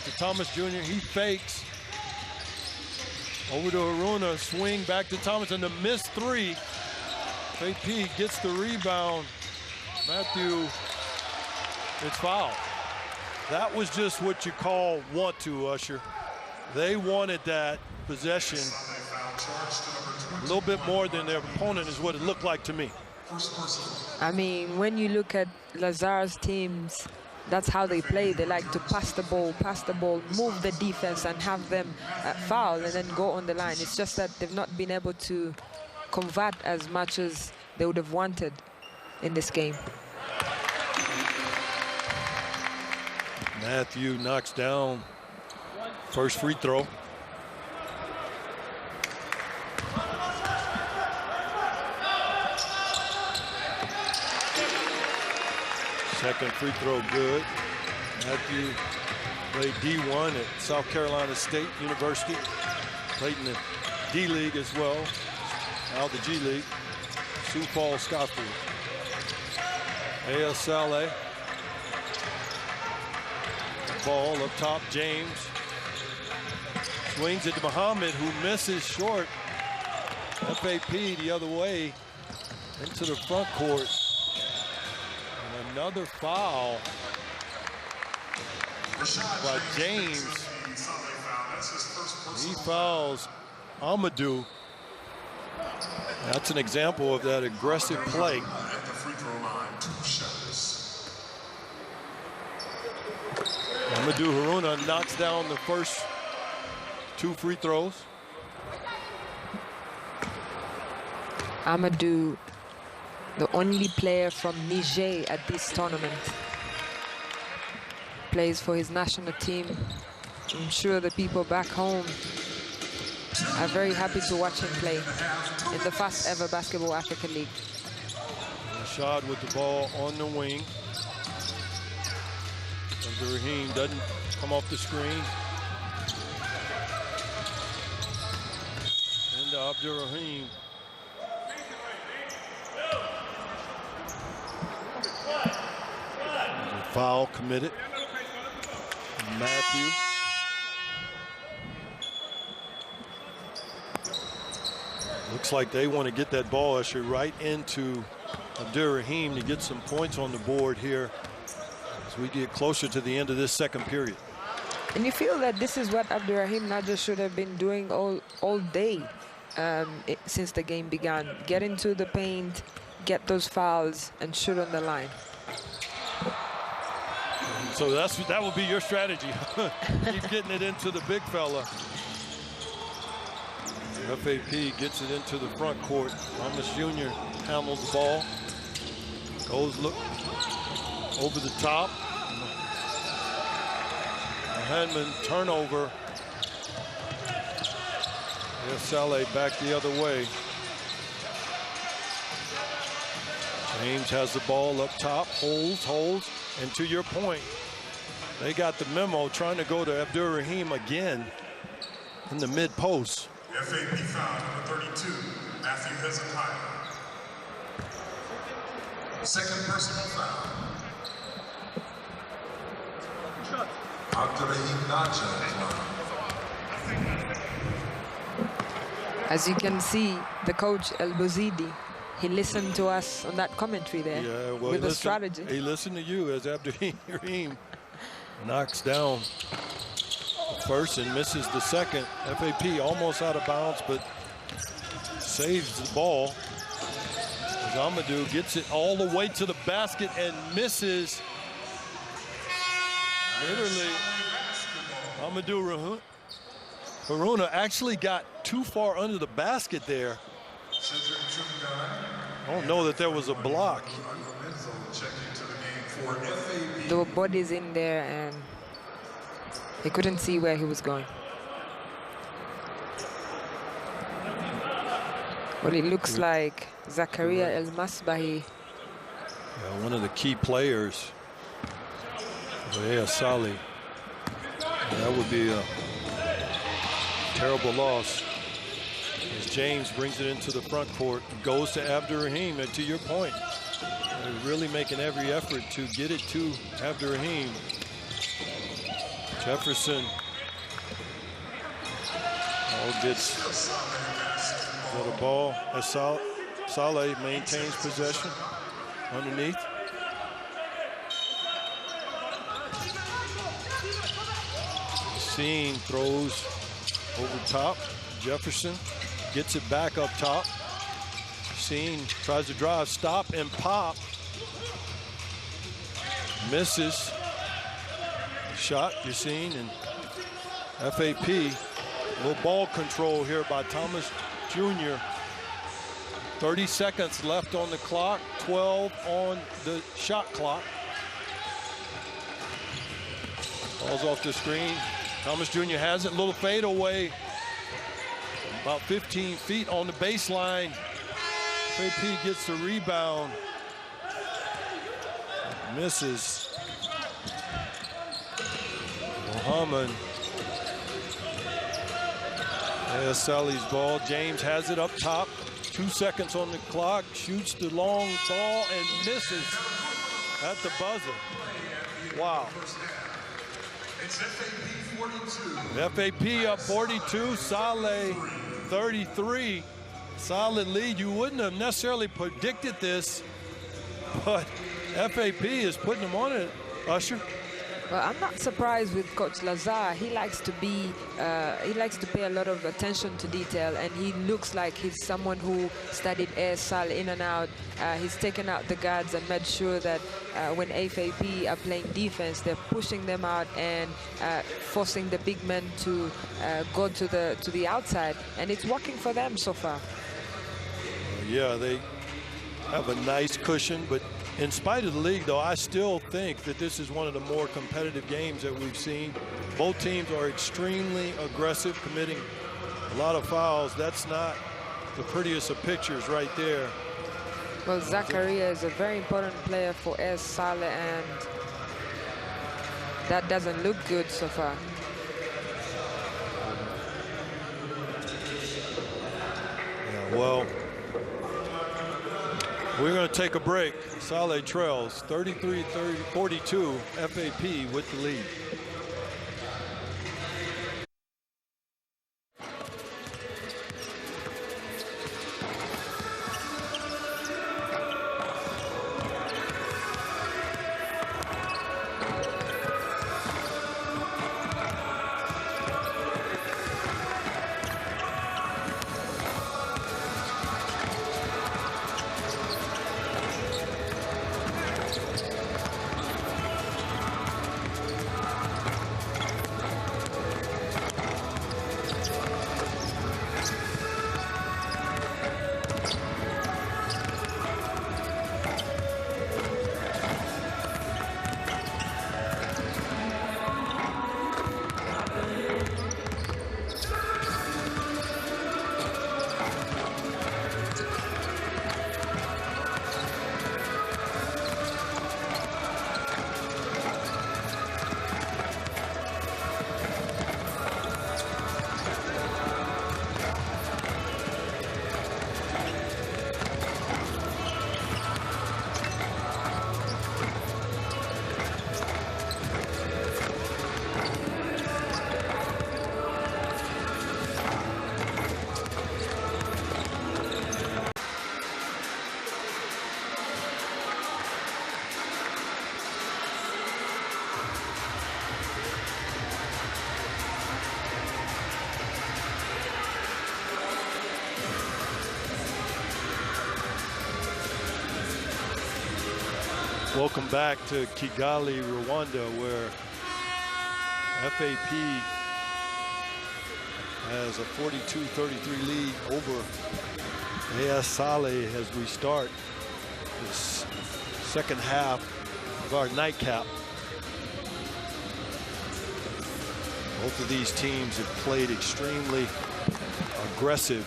to Thomas Jr. He fakes. Over to Haruna, swing back to Thomas, and the missed 3. F.A.P. gets the rebound. Matthew, it's fouled. That was just what you call want to, Usher. They wanted that possession a little bit more than their opponent is what it looked like to me. I mean, when you look at Lazar's teams, that's how they play. They like to pass the ball, move the defense, and have them foul and then go on the line. It's just that they've not been able to convert as much as they would have wanted in this game. Matthew knocks down first free throw. Second free throw good. Matthew played D1 at South Carolina State University. Played in the D-League as well. Now the G-League. Sioux Falls Skyforce. AS Sale. Ball up top, James. Swings it to Muhammad, who misses short. F.A.P. the other way into the front court. And another foul by James. He fouls Amadou. That's an example of that aggressive play. Amadou Haruna knocks down the first 2 free throws. Amadou, the only player from Niger at this tournament, plays for his national team. I'm sure the people back home are very happy to watch him play in the first ever Basketball Africa League. Rashad with the ball on the wing. Abdurrahim doesn't come off the screen. And Abdurrahim. Foul committed. Matthew. Looks like they want to get that ball, Usher, right into Abdurrahim to get some points on the board here as we get closer to the end of this second period. And you feel that this is what Abdurrahim Naja should have been doing all day since the game began. Get into the paint, get those fouls, and shoot on the line. So that will be your strategy. Keep getting it into the big fella. F.A.P. gets it into the front court. Thomas Jr. handles the ball. Goes look over the top. Handman turnover. Sale back the other way. James has the ball up top, holds, and to your point, they got the memo trying to go to Abdur-Rahim again in the mid-post. F.A.P. foul number 32, Matthew Hezekiah. Second personal foul. Abdur-Rahim Naja. As you can see, the coach El Bouzidi, he listened to us on that commentary there with the strategy. He listened to you as Abdur-Rahim knocks down the first and misses the second. F.A.P. almost out of bounds, but saves the ball. As Amadou gets it all the way to the basket and misses. Literally, Amadou Haruna actually got too far under the basket there. I don't know that there was a block. There were bodies in there and he couldn't see where he was going. Well, it looks like Zakaria El Masbahi. Yeah, one of the key players. Sali. That would be a terrible loss. As James brings it into the front court, goes to Abdur-Rahim, and to your point, they're really making every effort to get it to Abdur-Rahim. Jefferson gets the ball as Saleh maintains possession underneath. Scene throws over top. Jefferson gets it back up top. Scene tries to drive, stop and pop. Misses. Shot, Yassine, and F.A.P. Little ball control here by Thomas Jr. 30 seconds left on the clock, 12 on the shot clock. Ball's off the screen. Thomas Jr. has it, little fadeaway. About 15 feet on the baseline. F.A.P. gets the rebound. Misses. Muhammad. There's Sally's ball. James has it up top. 2 seconds on the clock. Shoots the long ball and misses at the buzzer. Wow. It's F.A.P. 42. F.A.P. up 42. Saleh 33. Solid lead. You wouldn't have necessarily predicted this, but F.A.P. is putting them on it, Usher. Well, I'm not surprised with Coach Lazar. He likes to pay a lot of attention to detail, and he looks like he's someone who studied AS Sale in and out. He's taken out the guards and made sure that when F.A.P. are playing defense, they're pushing them out and forcing the big men to go to the outside, and it's working for them so far. Yeah, they have a nice cushion, but in spite of the league, though, I still think that this is one of the more competitive games that we've seen. Both teams are extremely aggressive, committing a lot of fouls. That's not the prettiest of pictures right there. Well, Zakaria is a very important player for AS Sale, and that doesn't look good so far. Yeah, well, we're going to take a break. Saleh trails 33-42, F.A.P. with the lead. Welcome back to Kigali, Rwanda, where F.A.P. has a 42-33 lead over AS Sale as we start this second half of our nightcap. Both of these teams have played extremely aggressive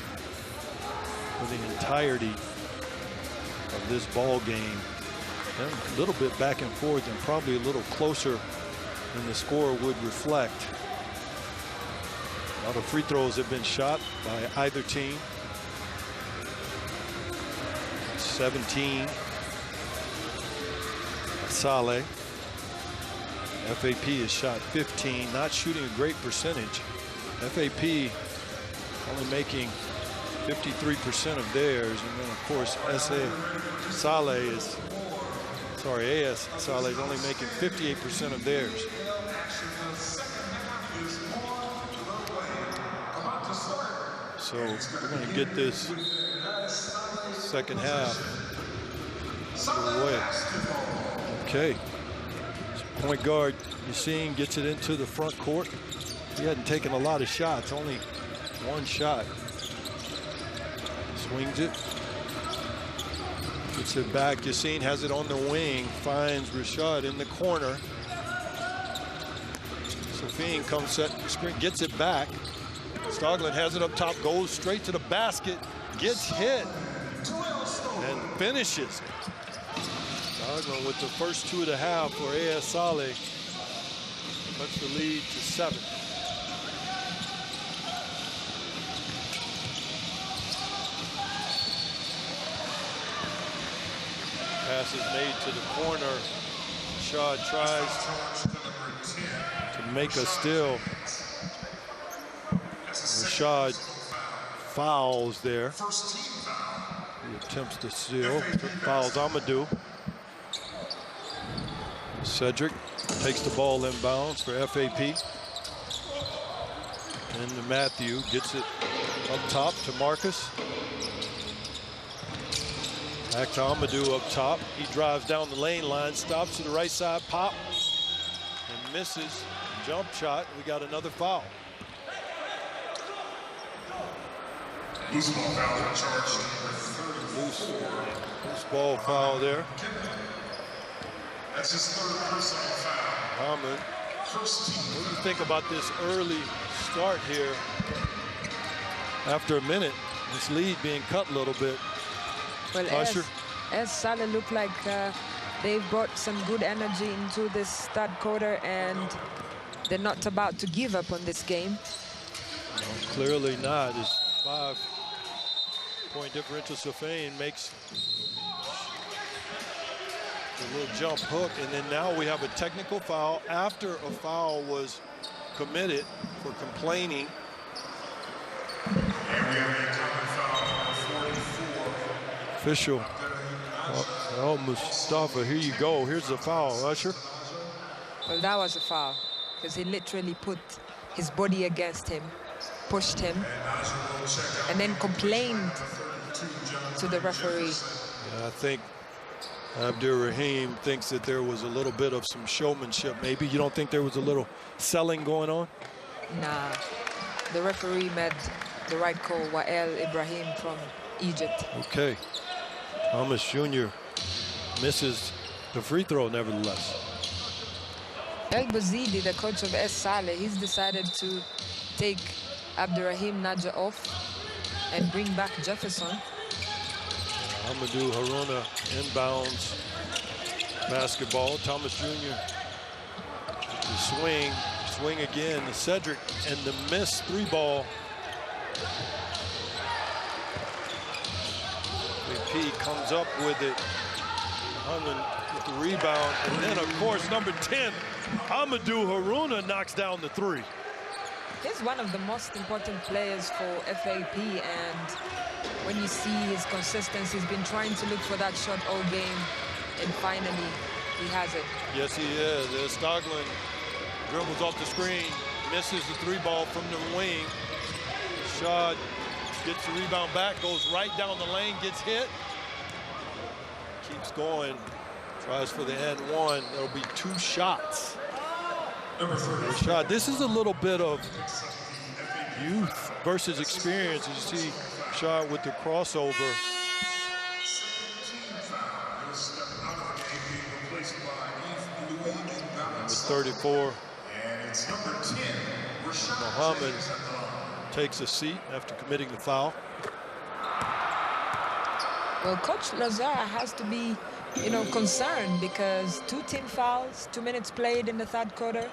for the entirety of this ball game. And a little bit back and forth and probably a little closer than the score would reflect. A lot of free throws have been shot by either team. 17 Sale. F.A.P. has shot 15, not shooting a great percentage. F.A.P. only making 53% of theirs, and then of course AS Sale is only making 58% of theirs. So we're going to get this second half underway. Okay. Point guard Yassine gets it into the front court. He hadn't taken a lot of shots, only one shot. Swings it. Gets it back. Yassine has it on the wing. Finds Rashad in the corner. Safine comes set screen, gets it back. Stoglin has it up top, goes straight to the basket, gets hit, and finishes. Stoglin with the first 2.5 for AS Sale. Cuts the lead to 7. Pass is made to the corner. Rashad tries to make a steal. Rashad fouls there. He attempts to steal. Fouls Amadou. Cedric takes the ball inbounds for F.A.P. And to Matthew, gets it up top to Marcus. Back to Amadou up top. He drives down the lane line, stops to the right side, pop, and misses. Jump shot. We got another foul. Loose ball foul charged. Loose ball foul there. That's his 3rd personal foul. Ahmed. What do you think about this early start here? After a minute, this lead being cut a little bit. Well, AS Sale look like they've brought some good energy into this third quarter, and they're not about to give up on this game. No, clearly not. It's 5-point differential. Safine makes a little jump hook, and then now we have a technical foul after a foul was committed for complaining. And we have a common foul number 44. Official. Oh, Mustafa, here you go. Here's the foul, Usher. Well, that was a foul because he literally put his body against him, pushed him, and then complained to the referee. Yeah, I think Abdur-Rahim thinks that there was a little bit of some showmanship. Maybe you don't think there was a little selling going on? Nah, the referee made the right call. Wael Ibrahim from Egypt. Okay. Thomas Jr. misses the free throw nevertheless. El Bouzidi, the coach of AS Sale, he's decided to take Abdur-Rahim Naja off and bring back Jefferson. Amadou Haruna inbounds basketball. Thomas Jr. The swing again to Cedric, and the missed 3-ball. F.A.P. comes up with it. Hunman with the rebound, and then of course number 10, Amadou Haruna knocks down the 3. He's one of the most important players for F.A.P. and when you see his consistency, he's been trying to look for that shot all game, and finally he has it. Yes, he is. Stoglin dribbles off the screen, misses the 3-ball from the wing. Rashad gets the rebound back, goes right down the lane, gets hit. Keeps going. Tries for the and one. There'll be 2 shots. Number 30. Shot. This is a little bit of youth versus experience. You see Shot with the crossover. Number 34. And it's number 10. Muhammad takes a seat after committing the foul. Well, Coach Lazar has to be, you know, concerned because 2 team fouls, 2 minutes played in the 3rd quarter.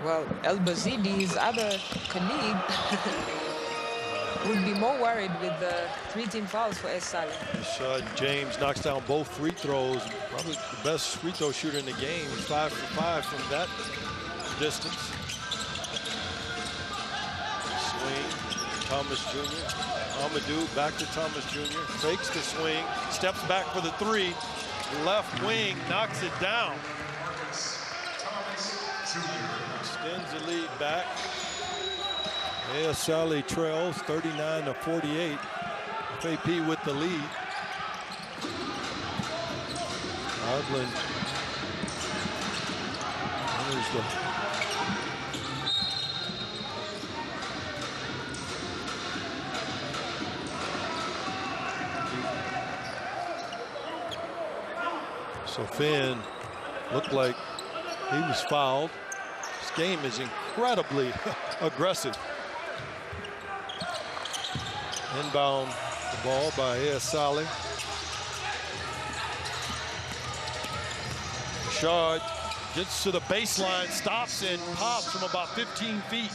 Well, El Bazidi, his other colleague, would be more worried with the 3 team fouls for AS Sale. Rashad James knocks down both free throws. Probably the best free throw shooter in the game. He's 5 for 5 from that distance. Swing, Thomas Jr. Amadou back to Thomas Jr. Fakes the swing, steps back for the 3. Left wing knocks it down. Extends the lead back. AS Sale trails 39-48. F.A.P. with the lead. Stoglin. There's the so Finn looked like he was fouled. This game is incredibly aggressive. Inbound the ball by AS Sale. Rashad gets to the baseline, stops and pops from about 15 feet.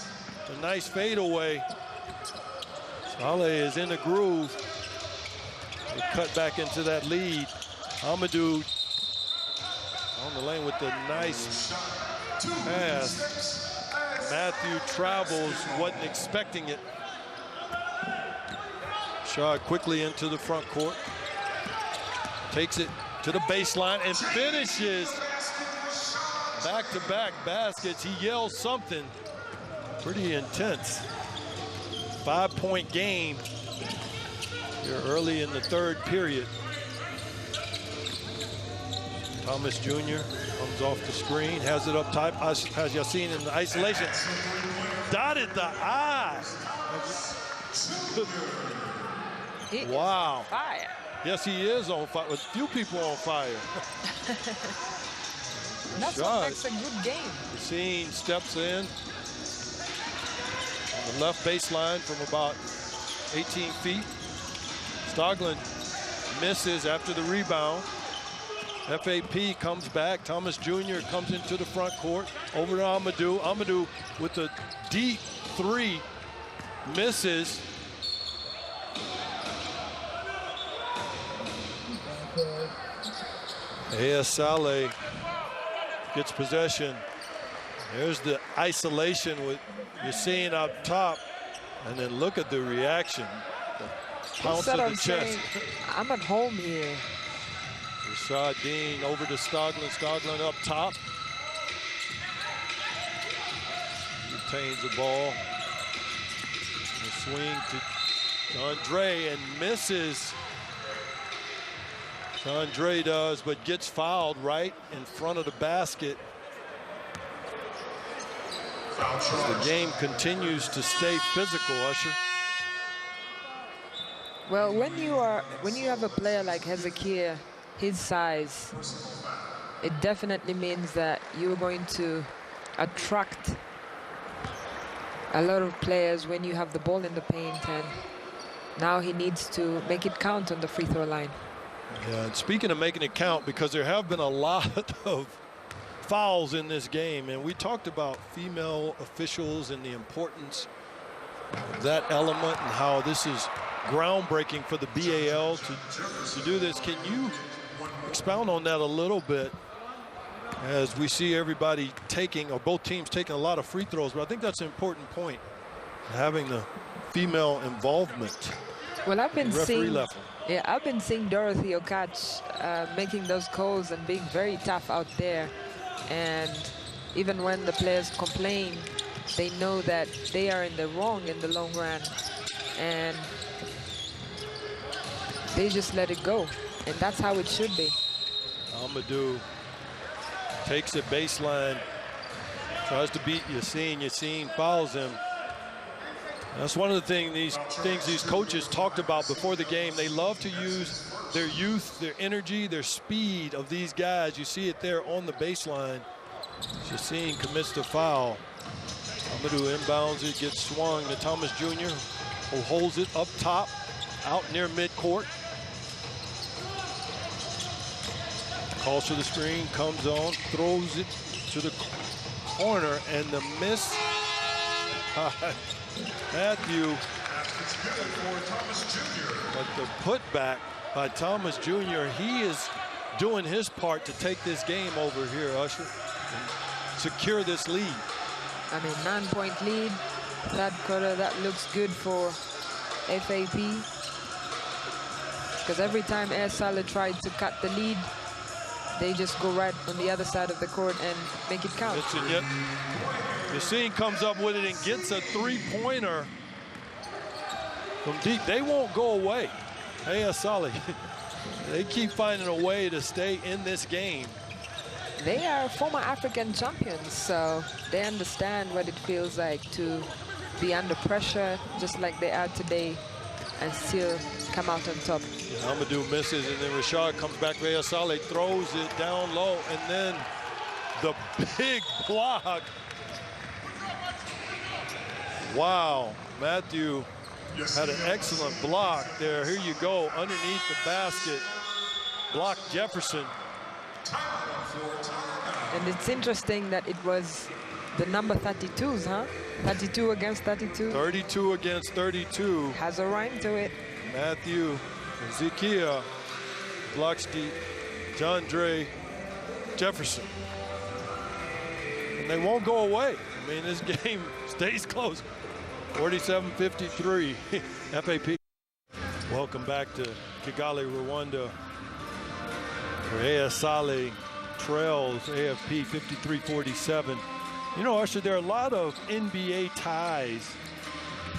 A nice fadeaway. Sale is in the groove. They cut back into that lead. Amadou on the lane with the nice pass. Matthew travels, wasn't expecting it. Shot quickly into the front court. Takes it to the baseline and finishes. Back-to-back baskets. He yells something pretty intense. 5-point game here early in the 3rd period. Thomas Jr. comes off the screen, has it up top, has Yassine in the isolation. Dotted the I. Wow. Fire. Yes, he is on fire. With few people on fire. That's what makes a good game. Yassine steps in. On the left baseline from about 18 feet. Stoglin misses after the rebound. F.A.P. comes back. Thomas Jr. comes into the front court. Over to Amadou. Amadou with a deep 3. Misses. AS Sale gets possession. There's the isolation with Yassine up top. And then look at the reaction. The pounce of the chest. I'm at home here. Rashad Dean over to Stoglin. Stoglin up top. Retains the ball. The swing to Andre and misses. Andre does, but gets fouled right in front of the basket. As the game continues to stay physical, Usher. Well, when you have a player like Hezekiah, his size, it definitely means that you're going to attract a lot of players when you have the ball in the paint, and now he needs to make it count on the free throw line. Yeah, and speaking of making it count, because there have been a lot of fouls in this game, and we talked about female officials and the importance of that element and how this is groundbreaking for the BAL to do this. Can you expound on that a little bit as we see everybody taking, or both teams taking a lot of free throws? But I think that's an important point, having the female involvement. Well, I've been seeing, level. yeah, I've been seeing Dorothy Okach making those calls and being very tough out there. And even when the players complain, they know that they are in the wrong in the long run, and they just let it go. And that's how it should be. Amadou takes it baseline, tries to beat Yassine fouls him. That's one of the things these coaches talked about before the game. They love to use their youth, their energy, their speed of these guys. You see it there on the baseline. Yassine commits the foul. Amadou inbounds it, gets swung to Thomas Jr., who holds it up top, out near midcourt. Calls for the screen, comes on, throws it to the corner, and the miss. Matthew. But the putback by Thomas Jr., he is doing his part to take this game over here, Usher, and secure this lead. I mean, 9-point lead, third quarter, that looks good for F.A.P. Because every time AS Sale tried to cut the lead, they just go right on the other side of the court and make it count. Yassine comes up with it and gets a three-pointer from deep. They won't go away. AS Sale, they keep finding a way to stay in this game. They are former African champions, so they understand what it feels like to be under pressure, just like they are today, and still come out on top. Yeah, Amadou misses, and then Rashad comes back to AS Sale, throws it down low, and then the big block. Wow, Matthew had an excellent block there. Here you go, underneath the basket, block Jefferson. And it's interesting that it was the number 32s, huh? 32 against 32. 32 against 32. Has a rhyme to it. Matthew Zikia blocks DeAndre Jefferson. And they won't go away. I mean, this game stays close. 47-53, F.A.P. Welcome back to Kigali, Rwanda, where AS Sale trails AFP 53-47. You know, Usher, there are a lot of NBA ties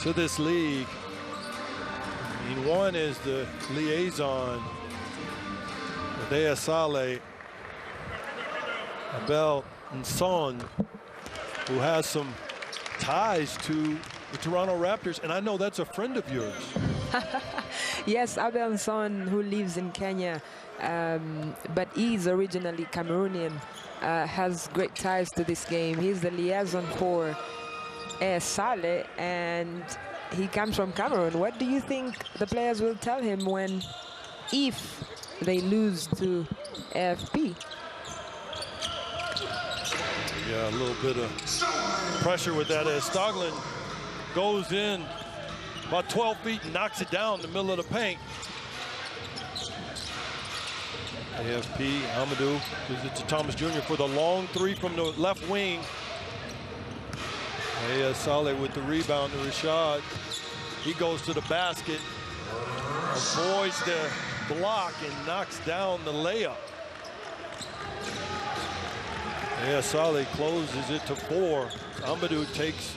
to this league. I mean, one is the liaison with AS Sale, BAL J01 who has some ties to the Toronto Raptors, and I know that's a friend of yours. Yes, BAL J01, who lives in Kenya, but he's originally Cameroonian, has great ties to this game. He's the liaison for AS Sale, and he comes from Cameroon. What do you think the players will tell him if they lose to AFP? Yeah, a little bit of pressure with that as Stoglin goes in about 12 feet and knocks it down in the middle of the paint. AFP, Amadou gives it to Thomas Jr. for the long three from the left wing. AS Sale with the rebound to Rashad. He goes to the basket, avoids the block and knocks down the layup. AS Sale closes it to 4. Amadou takes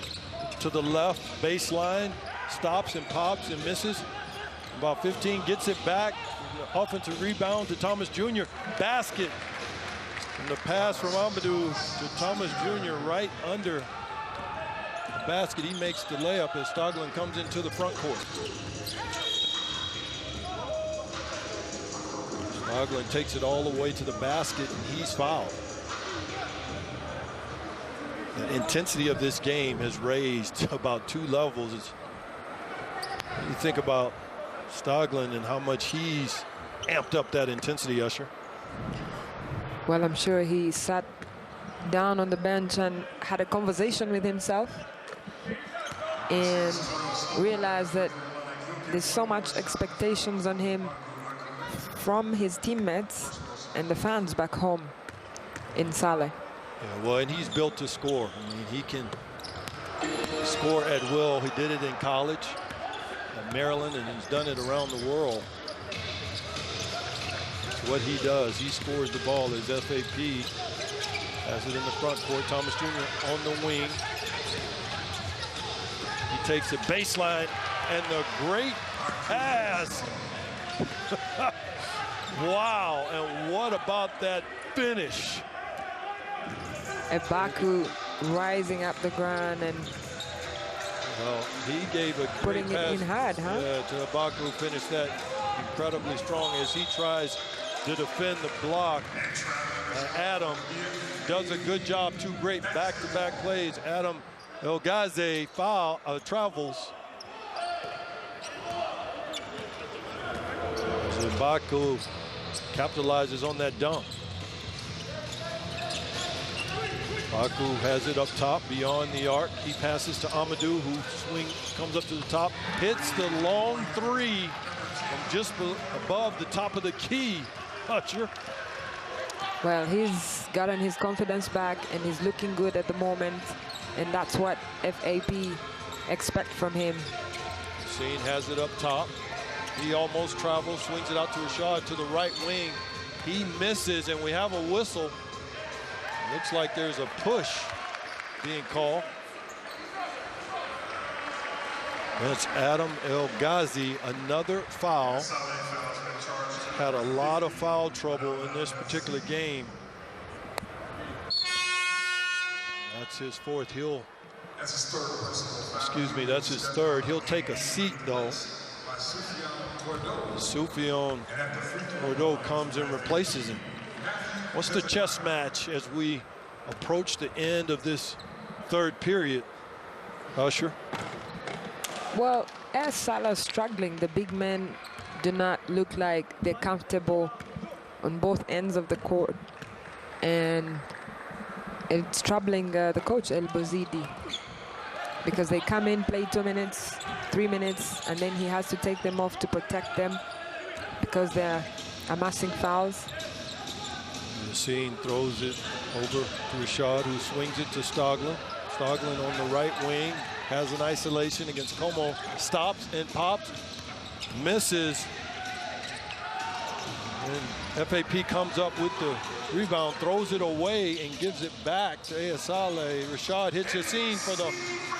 to the left baseline, stops and pops and misses. About 15, gets it back. Offensive rebound to Thomas Jr. Basket. And the pass from Amadou to Thomas Jr. right under the basket. He makes the layup as Stoglin comes into the front court. Stoglin takes it all the way to the basket, and he's fouled. The intensity of this game has raised to about 2 levels. You think about Stoglin and how much he's amped up that intensity, Usher. Well, I'm sure he sat down on the bench and had a conversation with himself and realized that there's so much expectations on him from his teammates and the fans back home in Sale. Yeah, well, and he's built to score. I mean, he can score at will. He did it in college at Maryland, and he's done it around the world. It's what he does. He scores the ball as F.A.P. has it in the front court. Thomas Jr. on the wing. He takes it baseline, and the great pass. Wow, and what about that finish? F.A.P rising up the ground and well, he gave a putting great pass, it in hard, huh? Yeah, to F.A.P, finished that incredibly strong as he tries to defend the block. Adam does a good job. Two great back-to-back plays. Adam Elgazi travels. F.A.P capitalizes on that dunk. F.A.P has it up top beyond the arc. He passes to Amadou, who comes up to the top, hits the long three from just above the top of the key. Usher. Well, he's gotten his confidence back and he's looking good at the moment, and that's what F.A.P expect from him. Scene has it up top. He almost travels, swings it out to Rashad to the right wing. He misses, and we have a whistle. Looks like there's a push being called. That's Adam Elgazi, another foul. Had a lot of foul trouble in this particular game. That's his fourth. Excuse me, that's his third. He'll take a seat, though. Soufiane Bordeaux comes and replaces him. What's the chess match as we approach the end of this third period, Usher? Well, as Salah's struggling, the big men do not look like they're comfortable on both ends of the court, and it's troubling the coach El Bouzidi, because they come in, play 2 minutes, 3 minutes, and then he has to take them off to protect them because they're amassing fouls. Yassine throws it over to Rashad, who swings it to Stoglin. Stoglin on the right wing, has an isolation against Como, stops and pops, misses. And F.A.P comes up with the rebound, throws it away and gives it back to AS Sale. Rashad hits Yassine for the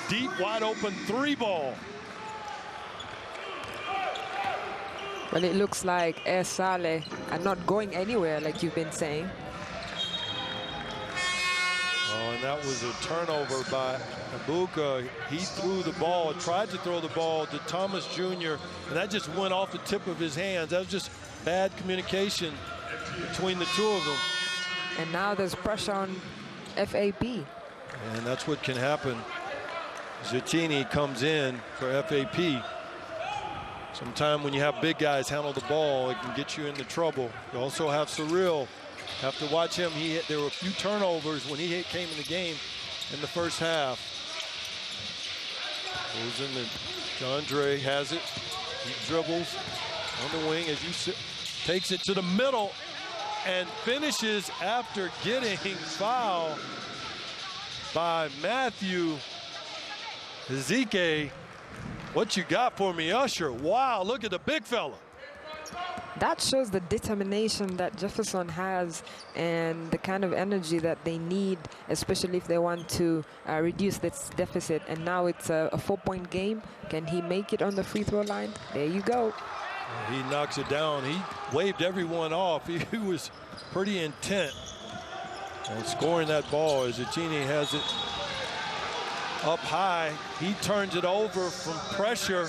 deep, wide open three ball. Well, it looks like AS Sale are not going anywhere, like you've been saying. Oh, and that was a turnover by Ibuka. He threw the ball, tried to throw the ball to Thomas Jr., and that just went off the tip of his hands. That was just bad communication between the two of them. And now there's pressure on F.A.P. And that's what can happen. Zittini comes in for F.A.P. Sometime when you have big guys handle the ball, it can get you into trouble. You also have Terrell. Have to watch him. There were a few turnovers when he came in the game in the first half. Goes in the Andre has it. He dribbles on the wing as you takes it to the middle and finishes after getting fouled by Matthew Ezike. What you got for me, Usher? Wow, look at the big fella. That shows the determination that Jefferson has and the kind of energy that they need, especially if they want to reduce this deficit. And now it's a 4-point game. Can he make it on the free throw line? There you go. He knocks it down. He waved everyone off. He was pretty intent on scoring that ball as Zittini has it up high. He turns it over from pressure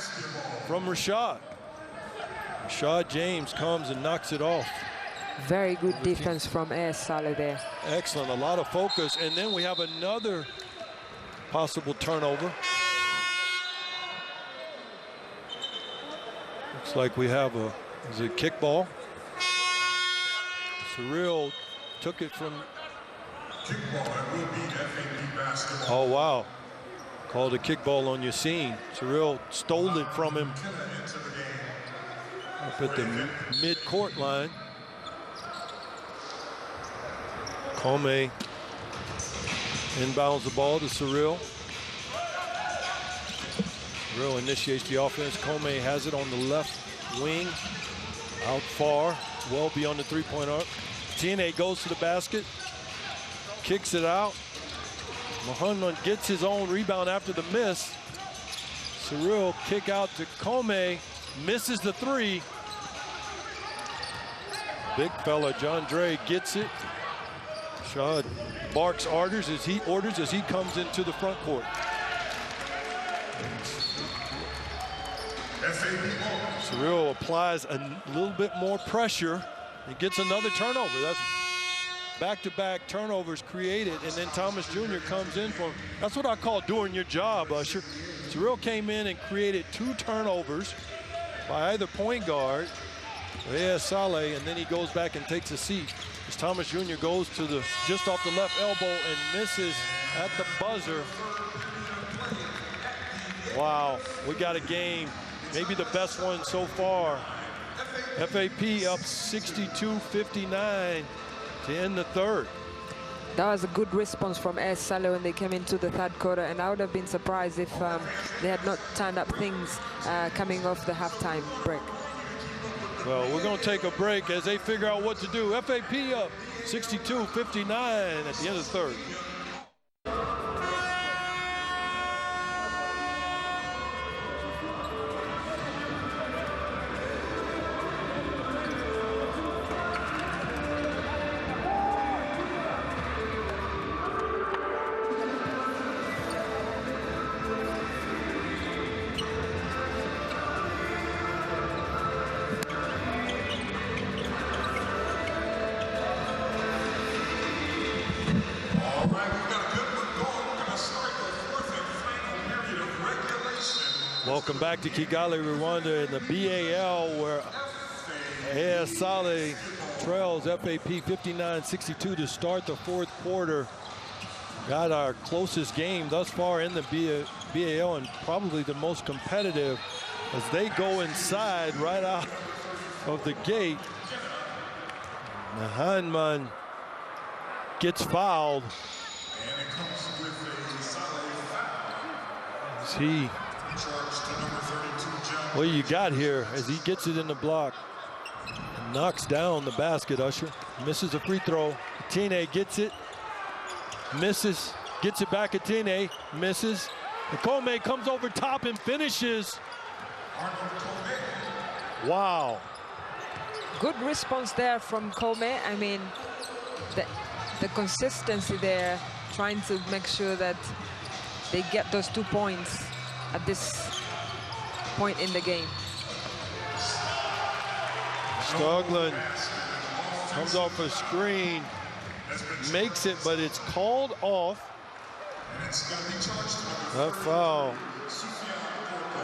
from Rashad. Rashad James comes and knocks it off. Very good defense from AS Sale there. Excellent, a lot of focus. And then we have another possible turnover. Looks like we have a kickball. Terrell took it from. Oh, wow. Called a kickball on Yassine. Terrell stole it from him up at the mid-court line. Comey inbounds the ball to Terrell. Terrell initiates the offense. Comey has it on the left wing, out far, well beyond the three-point arc. TNA goes to the basket, kicks it out. Muhammad gets his own rebound after the miss. Terrell kick out to Comey, misses the three. Big fella, John Dre gets it. Shaw barks orders as he comes into the front court. Terrell applies a little bit more pressure and gets another turnover. That's back-to-back turnovers created, and then Thomas Jr. comes in for him. That's what I call doing your job, Usher. Terrell came in and created 2 turnovers by either point guard or AS Sale, and then he goes back and takes a seat. As Thomas Jr. goes to the just off the left elbow and misses at the buzzer. Wow, we got a game, maybe the best one so far. F.A.P. up 62-59 to end the third. That was a good response from AS Sale when they came into the third quarter, and I would have been surprised if they had not turned up things coming off the halftime break. Well, we're going to take a break as they figure out what to do. F.A.P. up 62-59 at the end of the third. Welcome back to Kigali, Rwanda in the BAL, where AS Sale trails F.A.P. 59-62 to start the fourth quarter. Got our closest game thus far in the BAL and probably the most competitive as they go inside right out of the gate. Hanman gets fouled. As he what you got here as he gets it in the block and knocks down the basket, Usher. Misses a free throw. Atine gets it, misses, gets it back. Atine misses. Kome comes over top and finishes. Wow. Good response there from Kome. I mean, the consistency there, trying to make sure that they get those 2 points at this point in the game. Stoglin comes off a screen, makes it, but it's called off. That foul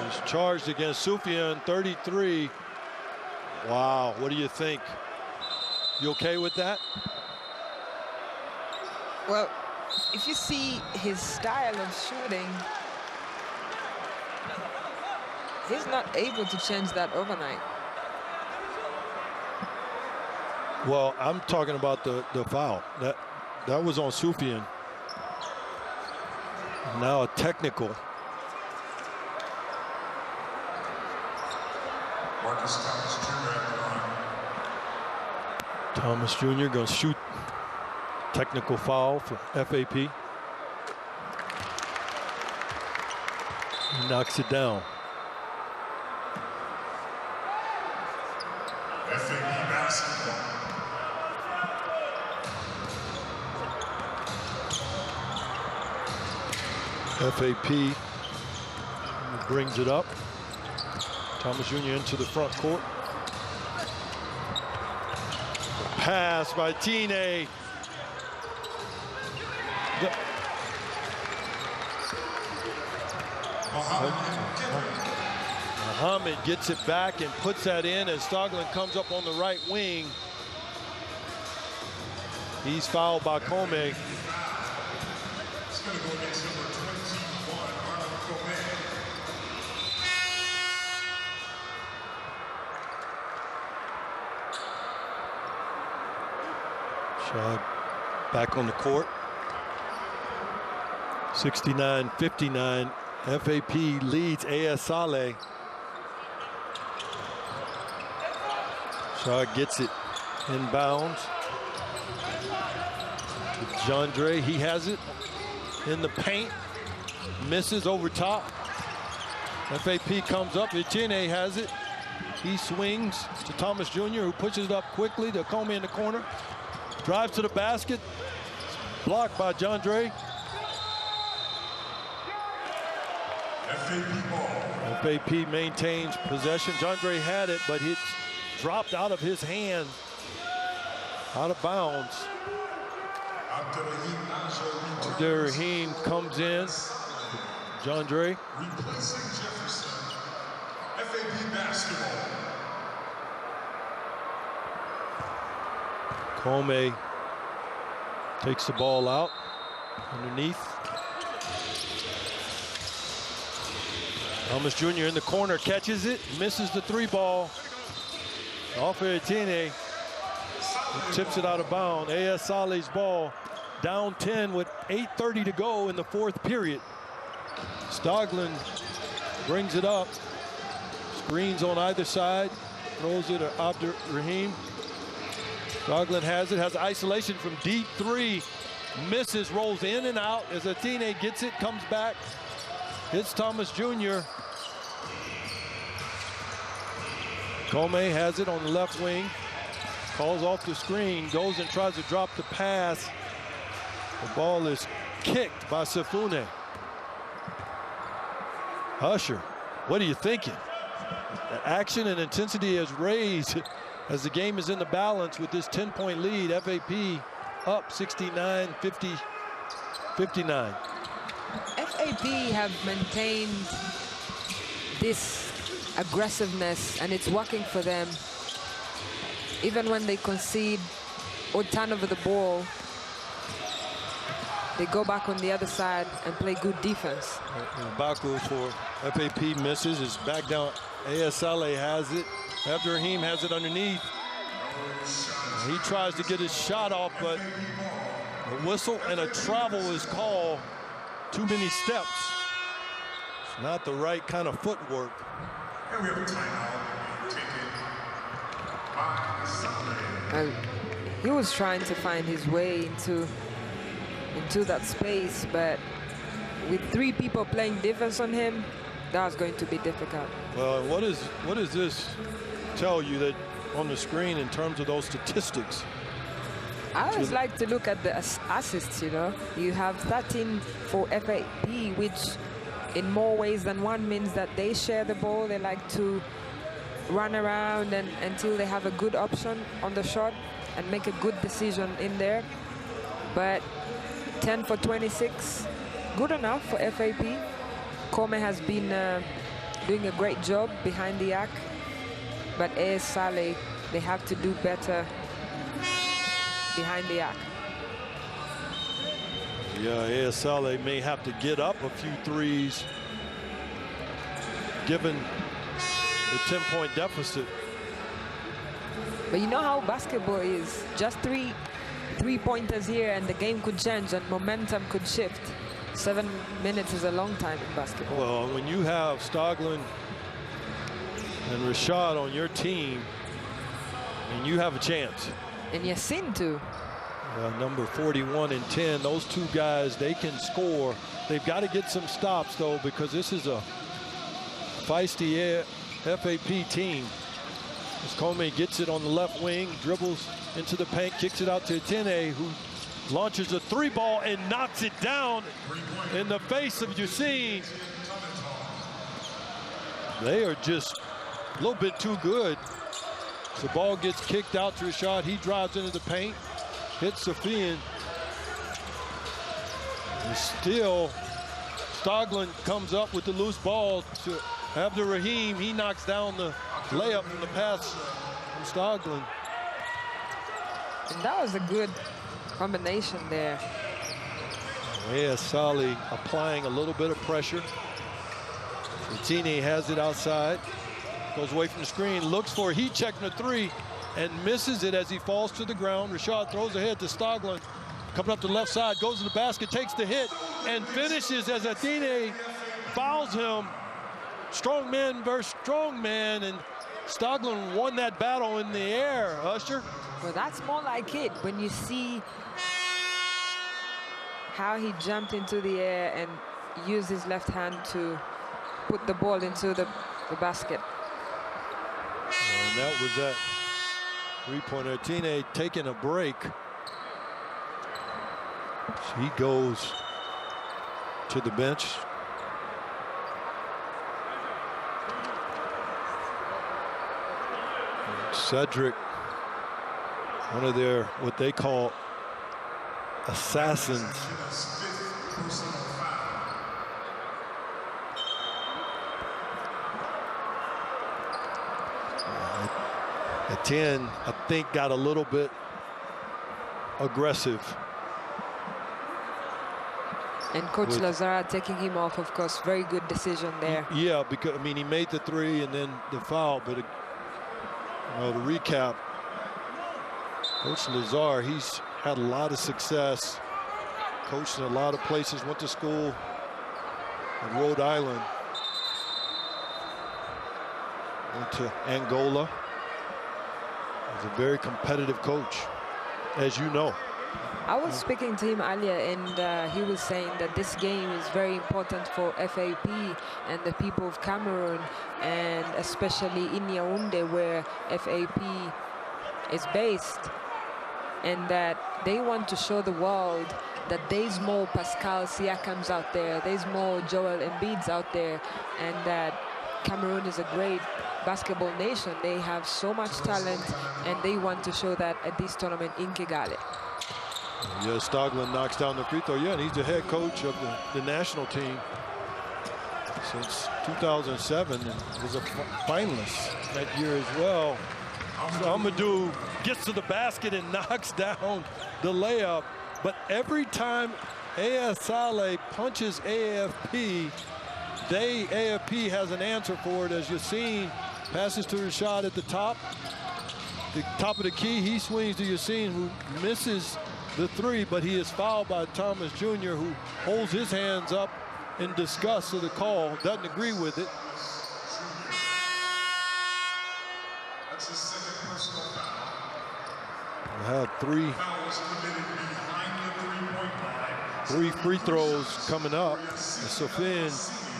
is charged against Sufyan, 33. Wow, what do you think? You okay with that? Well, if you see his style of shooting, he's not able to change that overnight. Well, I'm talking about the foul. That was on Sufyan. Now a technical. Thomas Jr. going to shoot. Technical foul for F.A.P. He knocks it down. F.A.P. basketball. F.A.P. brings it up. Thomas Jr. into the front court. Pass by Tine. Muhammad gets it back and puts that in as Stoglin comes up on the right wing. He's fouled by Kome. It's going to go against number 21, Arnold Kome. Shaw back on the court. 69-59. F.A.P. leads AS Sale. Shaw gets it inbounds. John Dre, he has it in the paint. Misses over top. F.A.P. comes up. Etienne has it. He swings to Thomas Jr., who pushes it up quickly to Comey in the corner. Drives to the basket. Blocked by Jandre. F.A.P. ball. F.A.P. maintains possession. Jandre had it, but it's dropped out of his hand. Out of bounds. Abdurrahim comes in. Jandre. Replacing Jefferson. F.A.P. basketball. Comey takes the ball out underneath. Thomas Jr. in the corner, catches it, misses the 3-ball. Off of Etienne. Tips it out of bounds. AS Sale's ball. Down 10 with 8:30 to go in the 4th period. Stoglin brings it up. Screens on either side. Throws it to Abdurrahim. Stoglin has it, has isolation from deep 3. Misses, rolls in and out as Etienne gets it, comes back. Hits Thomas Jr. Comey has it on the left wing. Calls off the screen, goes and tries to drop the pass. The ball is kicked by Sifune. Usher, what are you thinking? The action and intensity has raised as the game is in the balance with this 10-point lead. F.A.P. up 69-59. F.A.P. have maintained this aggressiveness, and it's working for them. Even when they concede or turn over the ball, they go back on the other side and play good defense. Baku for F.A.P. misses, is back down. AS Sale has it. Abdurrahim has it underneath. He tries to get his shot off, but a whistle and a travel is called. Too many steps. It's not the right kind of footwork. And we have a timeout taken by Stoglin. He was trying to find his way into that space, but with 3 people playing defense on him, that was going to be difficult. Well, what does this tell you that on the screen in terms of those statistics? I always like to look at the assists, you know. You have 13 for F.A.P., which in more ways than one means that they share the ball. They like to run around until they have a good option on the shot and make a good decision in there. But 10 for 26, good enough for F.A.P. Comey has been doing a great job behind the arc, but AS Sale, they have to do better behind the arc. Yeah, AS Sale may have to get up a few threes given the 10-point deficit. But you know how basketball is. Just three-pointers here and the game could change and momentum could shift. 7 minutes is a long time in basketball. Well, when you have Stoglin and Rashad on your team, and you have a chance. And Yassin too. Number 41 and 10, those 2 guys, they can score. They've got to get some stops, though, because this is a feisty F.A.P. team. As Comey gets it on the left wing, dribbles into the paint, kicks it out to Etienne, who launches a 3-ball and knocks it down in the face of Yassin. They are just a little bit too good. The ball gets kicked out to Rashad. He drives into the paint, hits Safian. And still, Stoglin comes up with the loose ball to Abdurrahim. He knocks down the layup from the pass from Stoglin. And that was a good combination there. AS Sale applying a little bit of pressure. Etienne has it outside. Goes away from the screen, looks for it. He checking a 3 and misses it as he falls to the ground. Rashad throws ahead to Stoglin. Coming up the left side, goes to the basket, takes the hit, and finishes as Etienne fouls him. Strong man versus strong man, and Stoglin won that battle in the air, Usher. Well, that's more like it when you see how he jumped into the air and used his left hand to put the ball into the basket. And that was that three-pointer. Tine taking a break. He goes to the bench. Cedric, one of their, what they call assassins. At 10, I think, got a little bit aggressive. And Coach Lazara taking him off, of course, very good decision there. Yeah, because, I mean, he made the three and then the foul, but to recap, Coach Lazar, he's had a lot of success, coached in a lot of places, went to school in Rhode Island, went to Angola. He's a very competitive coach, as you know. I was speaking to him earlier, and he was saying that this game is very important for F.A.P. and the people of Cameroon, and especially in Yaoundé, where F.A.P. is based, and that they want to show the world that there's more Pascal Siakams out there, there's more Joel Embiids out there, and that Cameroon is a great basketball nation. They have so much talent, and they want to show that at this tournament in Kigali. Yeah, Stoglin knocks down the free throw. Yeah, and he's the head coach of the national team since 2007 and was a finalist that year as well. So Amadou gets to the basket and knocks down the layup. But every time AS Sale punches AFP, AFP has an answer for it. As you've seen, passes to Rashad at the top of the key. He swings to Yassine, who misses the three, but he is fouled by Thomas Jr., who holds his hands up in disgust of the call, doesn't agree with it. That's his second personal foul. We'll have three free throws coming up. And Sofin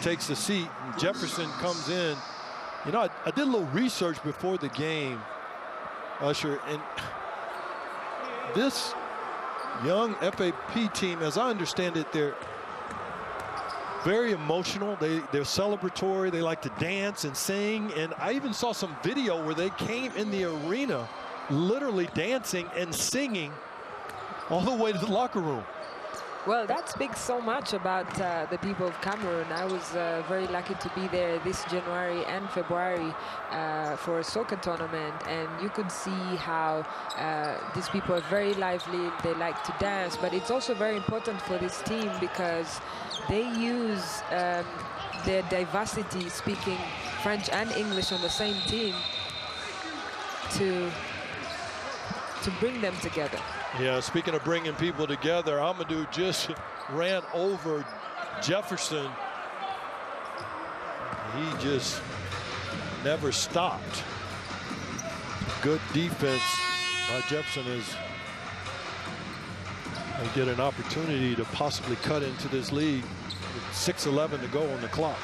takes the seat, and Jefferson comes in. You know, I did a little research before the game, Usher, and this young F.A.P. team, as I understand it, they're very emotional. They're celebratory. They like to dance and sing. And I even saw some video where they came in the arena literally dancing and singing all the way to the locker room. Well, that speaks so much about the people of Cameroon. I was very lucky to be there this January and February for a soccer tournament, and you could see how these people are very lively. They like to dance, but it's also very important for this team because they use their diversity, speaking French and English on the same team, to bring them together. Yeah, speaking of bringing people together, Amadou just ran over Jefferson. He just never stopped. Good defense by Jefferson as they get an opportunity to possibly cut into this lead with 6:11 to go on the clock.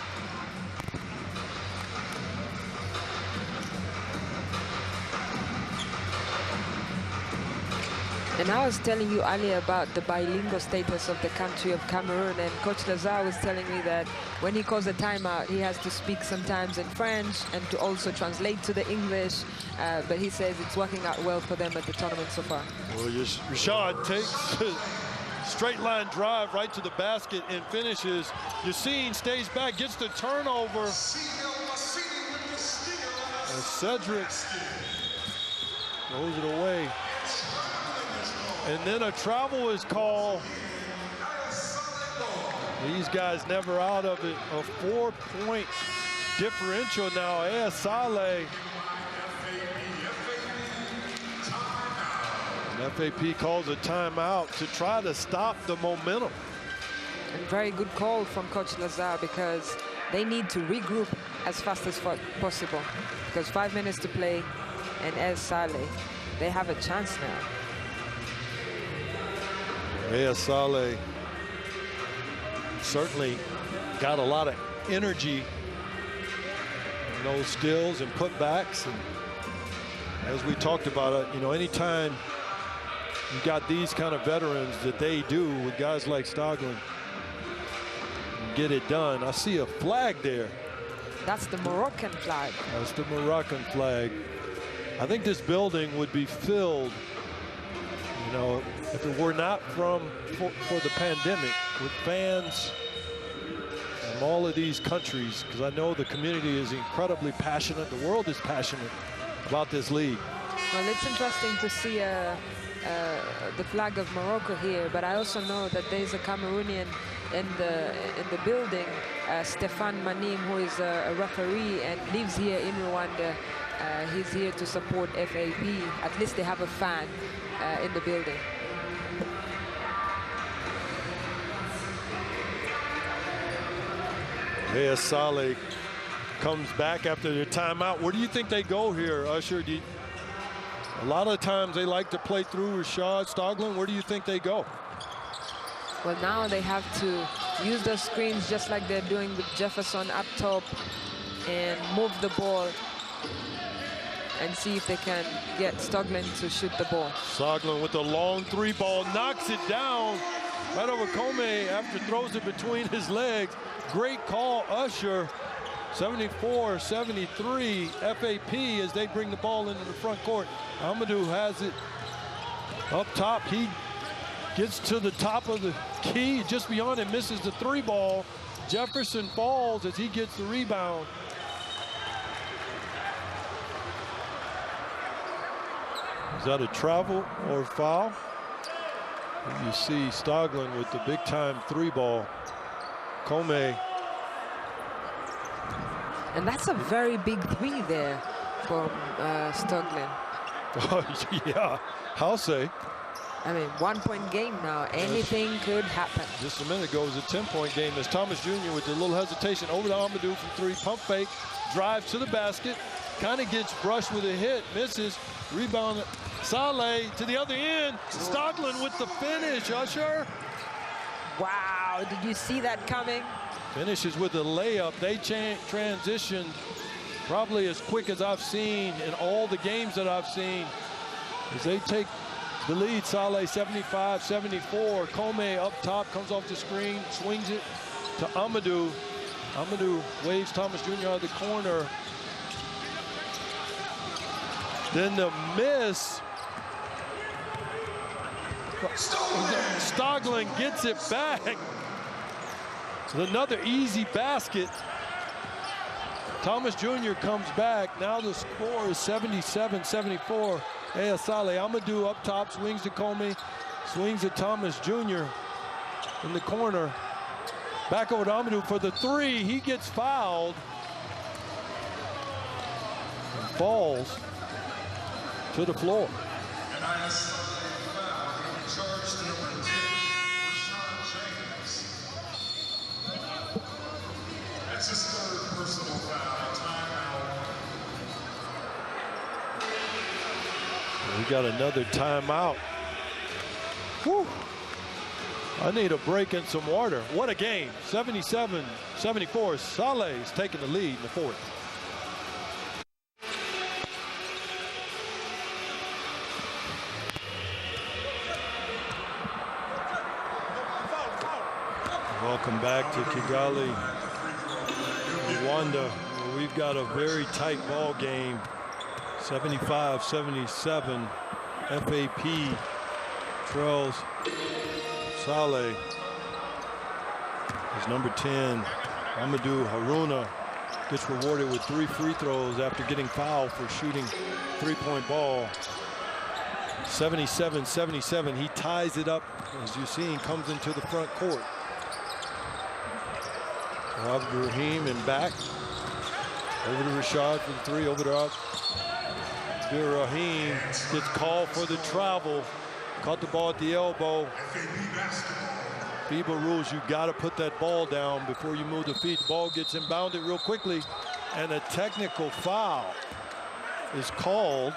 And I was telling you earlier about the bilingual status of the country of Cameroon, and Coach Lazar was telling me that when he calls a timeout, he has to speak sometimes in French and to also translate to the English, but he says it's working out well for them at the tournament so far. Well, Rashad takes a straight line drive right to the basket and finishes. Yassine stays back, gets the turnover. And Cedric throws it away. And then a travel is called. These guys never out of it. A 4-point differential now. AS Sale. And F.A.P. calls a timeout to try to stop the momentum. And very good call from Coach Lazar because they need to regroup as fast as possible. Because 5 minutes to play, and AS Sale, they have a chance now. AS Sale certainly got a lot of energy in those steals and putbacks, and as we talked about it, you know, anytime you got these kind of veterans that they do with guys like Stoglin, get it done. I see a flag there. That's the Moroccan flag. That's the Moroccan flag. I think this building would be filled, you know, if it were not for the pandemic, with fans from all of these countries, because I know the community is incredibly passionate. The world is passionate about this league. Well, it's interesting to see the flag of Morocco here, but I also know that there's a Cameroonian in the building, Stéphane Manim, who is a referee and lives here in Rwanda. He's here to support F.A.P. At least they have a fan in the building. AS Sale comes back after their timeout. Where do you think they go here, Usher? A lot of times they like to play through Rashad Stoglin. Where do you think they go? Well, now they have to use those screens just like they're doing with Jefferson up top and move the ball and see if they can get Stoglin to shoot the ball. Stoglin with the long three ball, knocks it down right over Kome after throws it between his legs. Great call, Usher. 74-73 F.A.P. as they bring the ball into the front court. Amadou has it up top. He gets to the top of the key, just beyond it, misses the three ball. Jefferson falls as he gets the rebound. Is that a travel or a foul? And you see Stoglin with the big-time three ball. Kome. And that's a very big three there from Stoglin. Oh, yeah, I'll say. I mean, 1-point game now. Anything could happen. Just a minute ago, it was a 10-point game as Thomas Jr. with a little hesitation over to Amadou from three, pump fake, drives to the basket, kind of gets brushed with a hit, misses, rebound. Saleh to the other end. Stoglin with the finish, Usher. Wow, did you see that coming? Finishes with a layup. They transitioned probably as quick as I've seen in all the games that I've seen. As they take the lead, Saleh 75-74. Kome up top, comes off the screen, swings it to Amadou. Amadou waves Thomas Jr. out of the corner. Then the miss. Stoglin gets it back. Another easy basket. Thomas Jr. comes back. Now the score is 77-74. AS Sale. Amadou up top, swings to Kome, swings to Thomas Jr. in the corner. Back over to Amadou for the three. He gets fouled. And falls to the floor. That's his third personal foul. Timeout. We got another timeout. Whew. I need a break and some water. What a game. 77-74. Saleh is taking the lead in the fourth. Welcome back to Kigali, Rwanda, where we've got a very tight ball game. 75-77. F.A.P. trails Saleh. His number 10, Amadou Haruna, gets rewarded with 3 free throws after getting fouled for shooting three-point ball. 77-77. He ties it up, as you've seen, comes into the front court. Abdurrahim and back. Over to Rashad for the three. Over to Abdurrahim. Gets called for the travel. Caught the ball at the elbow. FIBA rules, you got to put that ball down before you move the feet. The ball gets inbounded real quickly, and a technical foul is called.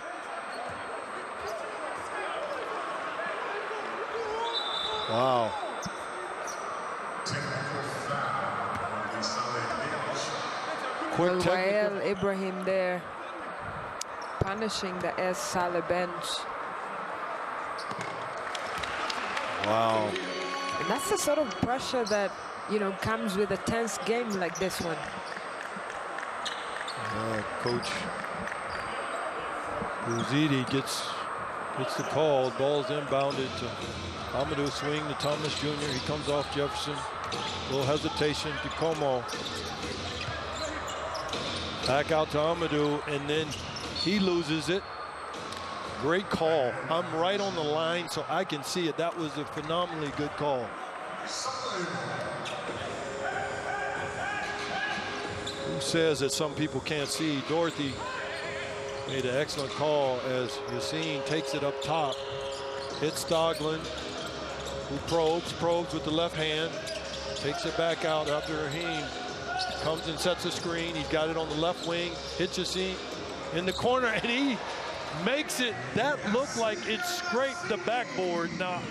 Wow. Quick Ibrahim there punishing the AS Sale bench. Wow. And that's the sort of pressure that, you know, comes with a tense game like this one. Coach Ruzidi gets the call. Ball's inbounded to Amadou. Swing to Thomas Jr. He comes off Jefferson. A little hesitation to Como. Back out to Amadou, and then he loses it. Great call. I'm right on the line, so I can see it. That was a phenomenally good call. Who says that some people can't see? Dorothy made an excellent call as Yassine takes it up top. Hits Stoglin, who probes with the left hand. Takes it back out after Raheem. Comes and sets a screen. He's got it on the left wing. Hits Yassine in the corner, and he makes it. That looked like it scraped the backboard. Now,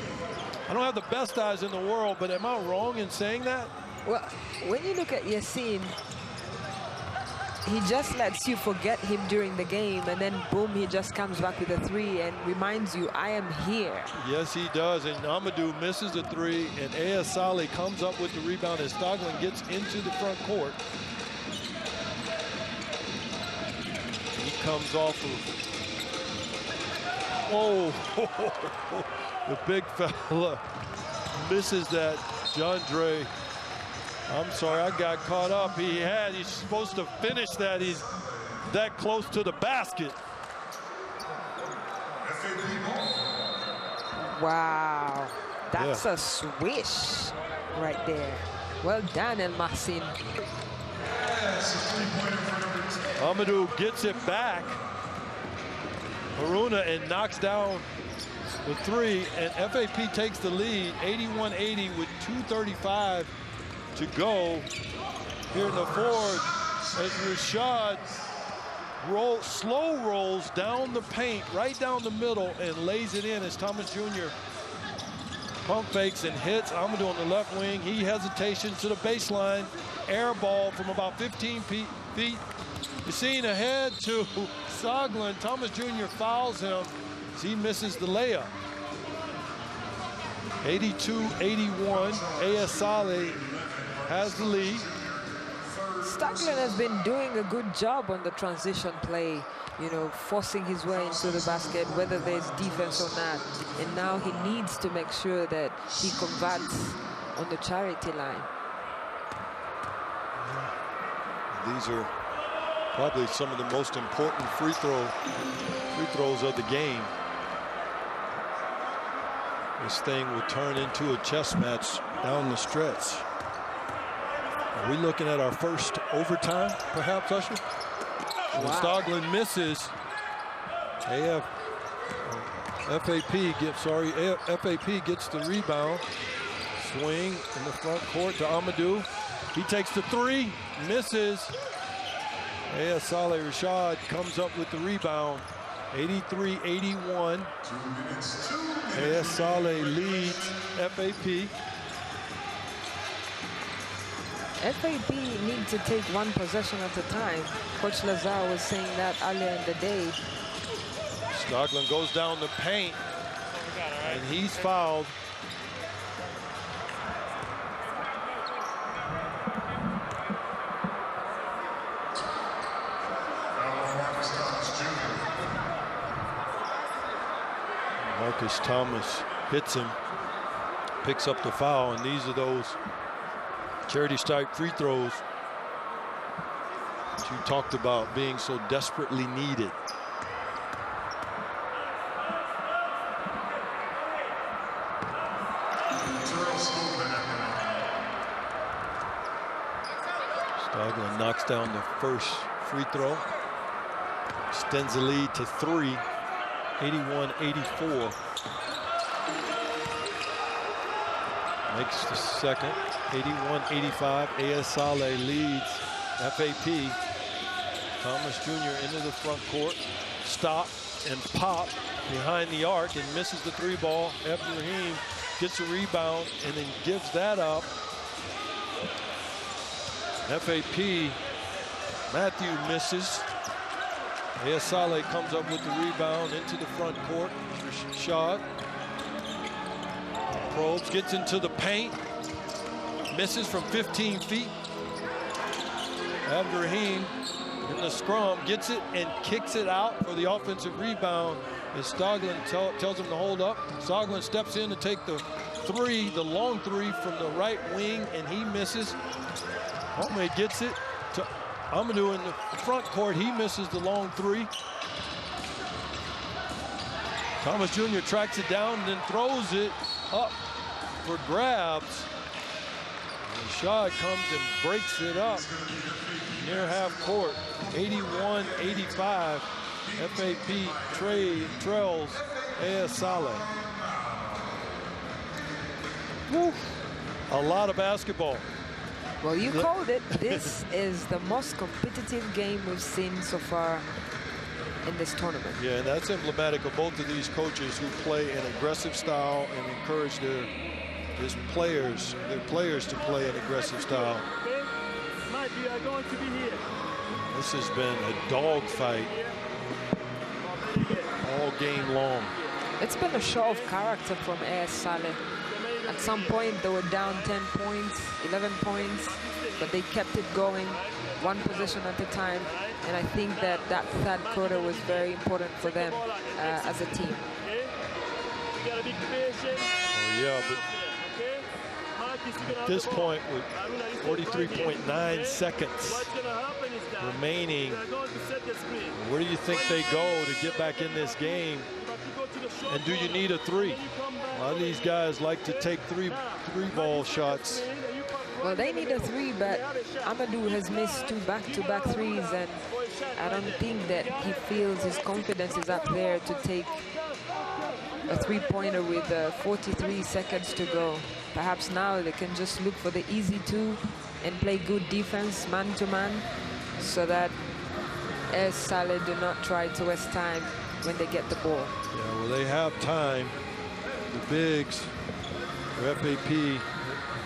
I don't have the best eyes in the world, but am I wrong in saying that? Well, when you look at Yassine, he just lets you forget him during the game, and then boom, he just comes back with a three and reminds you, I am here. Yes, he does. And Amadou misses the three, and AS Sale comes up with the rebound as Stoglin gets into the front court. He comes off of, the big fella misses that. Jandre, I'm sorry, I got caught up. He's supposed to finish that. He's that close to the basket. Wow, that's a swish right there. Well done, El Mahsin. Amadou gets it back. Haruna and knocks down the three, and F.A.P. takes the lead, 81-80 with 2:35 to go here in the fourth, as Rashad slow rolls down the paint, right down the middle, and lays it in as Thomas Jr. pump fakes and hits Amadou on the left wing. He hesitation to the baseline, air ball from about 15 feet. You're seeing ahead to Stoglin. Thomas Jr. fouls him as he misses the layup. 82-81, AS Sale has the lead. Stoglin has been doing a good job on the transition play, you know, forcing his way into the basket, whether there's defense or not. And now he needs to make sure that he converts on the charity line. These are probably some of the most important free throws of the game. This thing will turn into a chess match down the stretch. Are we looking at our first overtime, perhaps, Usher? When Stoglin misses, F.A.P. gets the rebound. Swing in the front court to Amadou. He takes the three, misses. AS Sale Rashad comes up with the rebound. 83-81. AS Sale leads F.A.P. F.A.P. need to take one possession at a time. Coach Lazar was saying that earlier in the day. Stoglin goes down the paint, and he's fouled. Marcus Thomas hits him, picks up the foul, and these are those charity stripe free throws that you talked about being so desperately needed. Stoglin knocks down the first free throw, extends the lead to 3, 81-84. Makes the second, 81-85. AS Sale leads F.A.P. Thomas Jr. into the front court. Stop and pop behind the arc and misses the three ball. Rahim gets a rebound and then gives that up. F.A.P. Matthew misses. AS Sale comes up with the rebound into the front court. Rashad probes, gets into the paint, misses from 15 feet. Abdurrahim in the scrum gets it and kicks it out for the offensive rebound. As Stoglin tells him to hold up. Stoglin steps in to take the three, the long three from the right wing, and he misses. Ahmed gets it to Amadou in the front court. He misses the long three. Thomas Jr. tracks it down and then throws it up for grabs. Rashad comes and breaks it up near half court. 81-85. F.A.P. trails AS Sale. Woo. A lot of basketball. Well, you called it. This is the most competitive game we've seen so far in this tournament. Yeah, and that's emblematic of both of these coaches who play an aggressive style and encourage their players to play an aggressive style. Mike, you are going to be here. This has been a dogfight all game long. It's been a show of character from AS Sale. At some point, they were down 10 points, 11 points, but they kept it going, one possession at a time. And I think that third quarter was very important for them as a team. Oh, yeah, but at this point, with 43.9 seconds remaining, where do you think they go to get back in this game? And do you need a three? A lot of these guys like to take three ball shots. Well, they need a three, but Amadou has missed 2 back-to-back threes, and I don't think that he feels his confidence is up there to take a three-pointer with 43 seconds to go. Perhaps now they can just look for the easy two and play good defense, man-to-man, so that AS Sale do not try to waste time when they get the ball. Yeah, well, they have time. The bigs for F.A.P,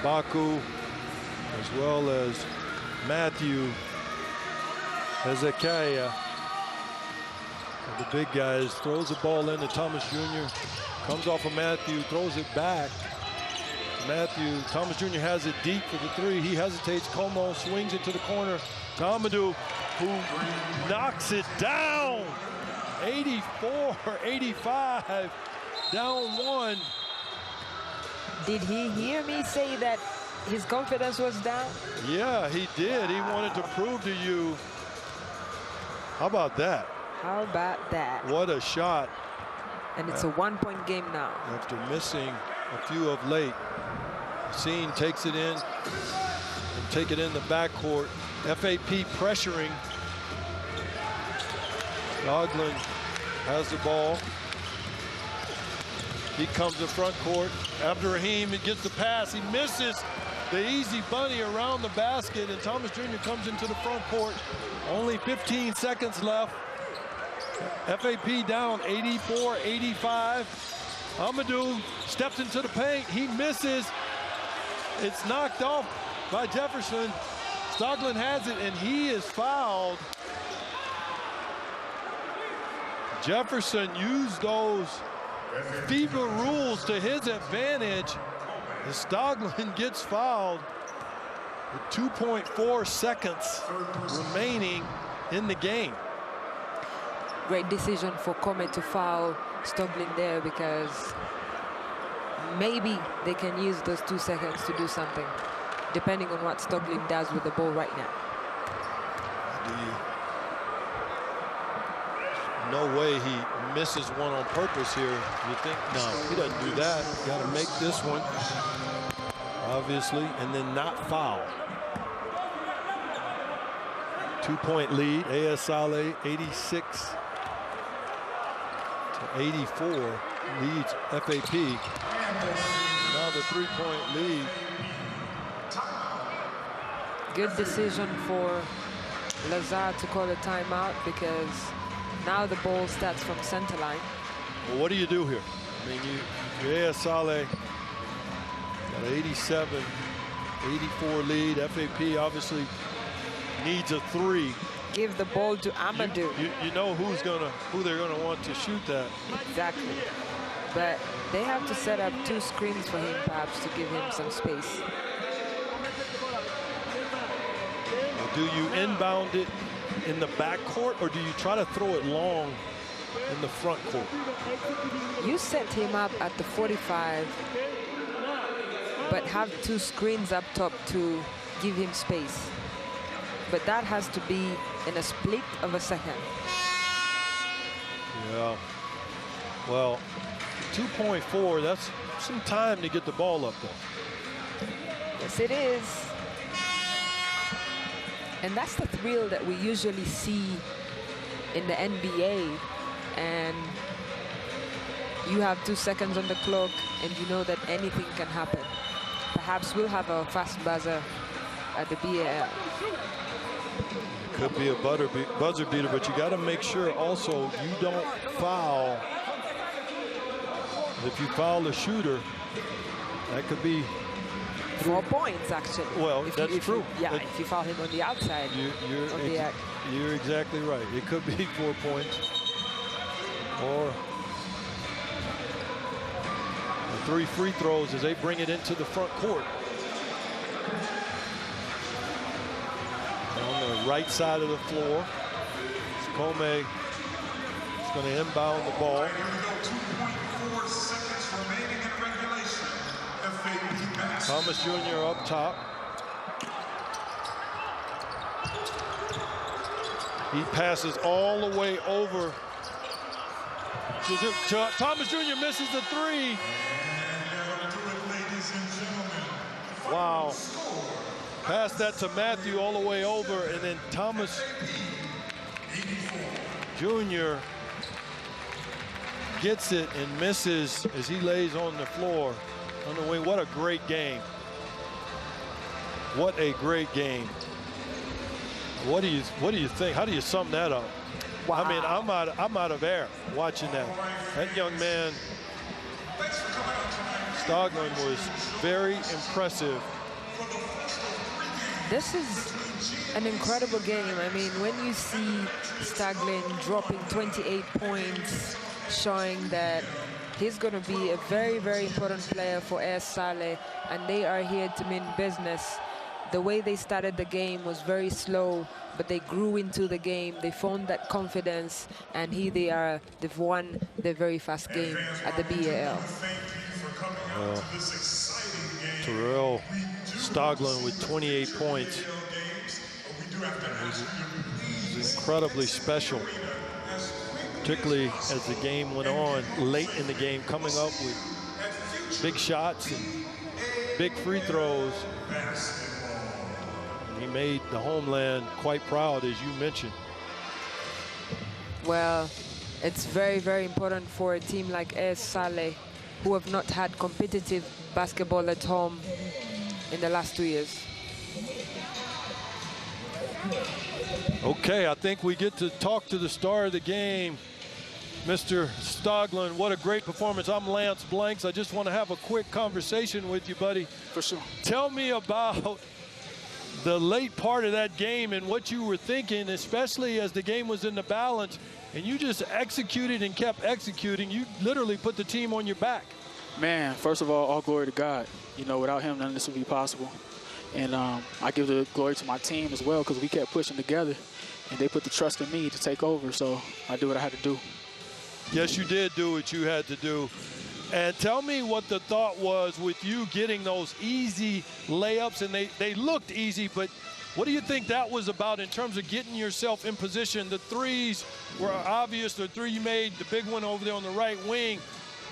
Baku, as well as Matthew, Hezekiah. The big guys, throws the ball into Thomas Jr. Comes off of Matthew, throws it back. Matthew, Thomas Jr. has it deep for the three. He hesitates. Como swings it to the corner. Amadou, who knocks it down. 84-85, down 1. Did he hear me say that his confidence was down? Yeah, he did. He wanted to prove to you. How about that? How about that? What a shot. And it's a 1-point game now. After missing a few of late. Scene takes it in and take it in the backcourt. F.A.P. pressuring. Stoglin has the ball. He comes to front court. Abdurrahim, he gets the pass. He misses the easy bunny around the basket, and Thomas Jr. comes into the front court. Only 15 seconds left. F.A.P. down 84-85. Amadou steps into the paint. He misses. It's knocked off by Jefferson. Stoglin has it, and he is fouled. Jefferson used those FIBA rules to his advantage. And Stoglin gets fouled with 2.4 seconds remaining in the game. Great decision for Come to foul Stoglin there, because maybe they can use those 2 seconds to do something, depending on what Stoglin does with the ball right now. No way he misses one on purpose here. You think? No, he doesn't do that. Got to make this one, obviously, and then not foul. 2-point lead. AS Sale 86-84 leads F.A.P. Now the 3-point lead. Good decision for Lazar to call a timeout, because now the ball starts from center line. Well, what do you do here? I mean, AS Sale got an 87-84 lead. F.A.P. obviously needs a three. give the ball to Amadou. You know who they're gonna want to shoot that. Exactly. But they have to set up 2 screens for him, perhaps, to give him some space. Do you inbound it in the back court, or do you try to throw it long in the front court? You set him up at the 45, but have 2 screens up top to give him space. But that has to be in a split of a second. Yeah. Well, 2.4, that's some time to get the ball up there. Yes, it is. And that's the thrill that we usually see in the NBA. And you have 2 seconds on the clock, and you know that anything can happen. Perhaps we'll have a fast buzzer at the BAL. Could be a buzzer beater, but you got to make sure also you don't foul. If you foul the shooter, that could be 4 points, actually. Well, that's true. If you foul him on the outside. You're exactly right. It could be 4 points. Or 3 free throws as they bring it into the front court. On the right side of the floor, Combe is going to inbound the ball. 2.4 seconds remaining in regulation. F.A.P. pass. Thomas Jr. up top. He passes all the way over. Thomas Jr. misses the 3. Wow. Pass that to Matthew all the way over, and then Thomas Jr. gets it and misses as he lays on the floor on the wing. What a great game. What a great game. What do you think? How do you sum that up? Wow. I mean, I'm out of air watching that. That young man, Stoglin, was very impressive. This is an incredible game. I mean, when you see Stoglin dropping 28 points, showing that he's going to be a very, very important player for AS Sale, and they are here to mean business. The way they started the game was very slow, but they grew into the game. They found that confidence, and here they are. They've won their very first game at the BAL. Terrell Stoglin with 28 points. It was incredibly special, particularly as the game went on, late in the game, coming up with big shots and big free throws. He made the homeland quite proud, as you mentioned. Well, it's very, very important for a team like AS Sale, who have not had competitive basketball at home in the last 2 years. Okay, I think we get to talk to the star of the game, Mr. Stoglin. What a great performance. I'm Lance Blanks. I just want to have a quick conversation with you, buddy. For sure. Tell me about the late part of that game and what you were thinking, especially as the game was in the balance, and you just executed and kept executing. You literally put the team on your back. Man, first of all glory to God. You know, without him, none of this would be possible. And I give the glory to my team as well, because we kept pushing together, and they put the trust in me to take over, so I did what I had to do. Yes, you did do what you had to do. And tell me what the thought was with you getting those easy layups, and they looked easy, but what do you think that was about in terms of getting yourself in position? The threes were obvious, the 3 you made, the big one over there on the right wing,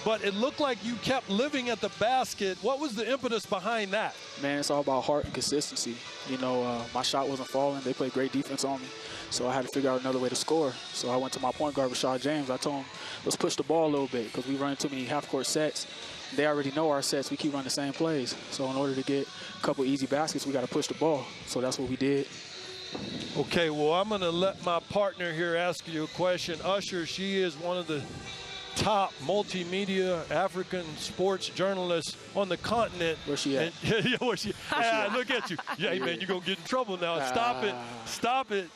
but it looked like you kept living at the basket. What was the impetus behind that? Man, it's all about heart and consistency. You know, my shot wasn't falling. They played great defense on me, so I had to figure out another way to score. So I went to my point guard, Rashad James. I told him, let's push the ball a little bit, because we run too many half-court sets. They already know our sets. We keep running the same plays. So in order to get a couple easy baskets, we got to push the ball. So that's what we did. Okay, well, I'm going to let my partner here ask you a question. Usher, she is one of the top multimedia African sports journalists on the continent. Where's she at? Yeah, where's she? Yeah, look at you. Yeah, hey, man, you're going to get in trouble now. Stop it. Stop it.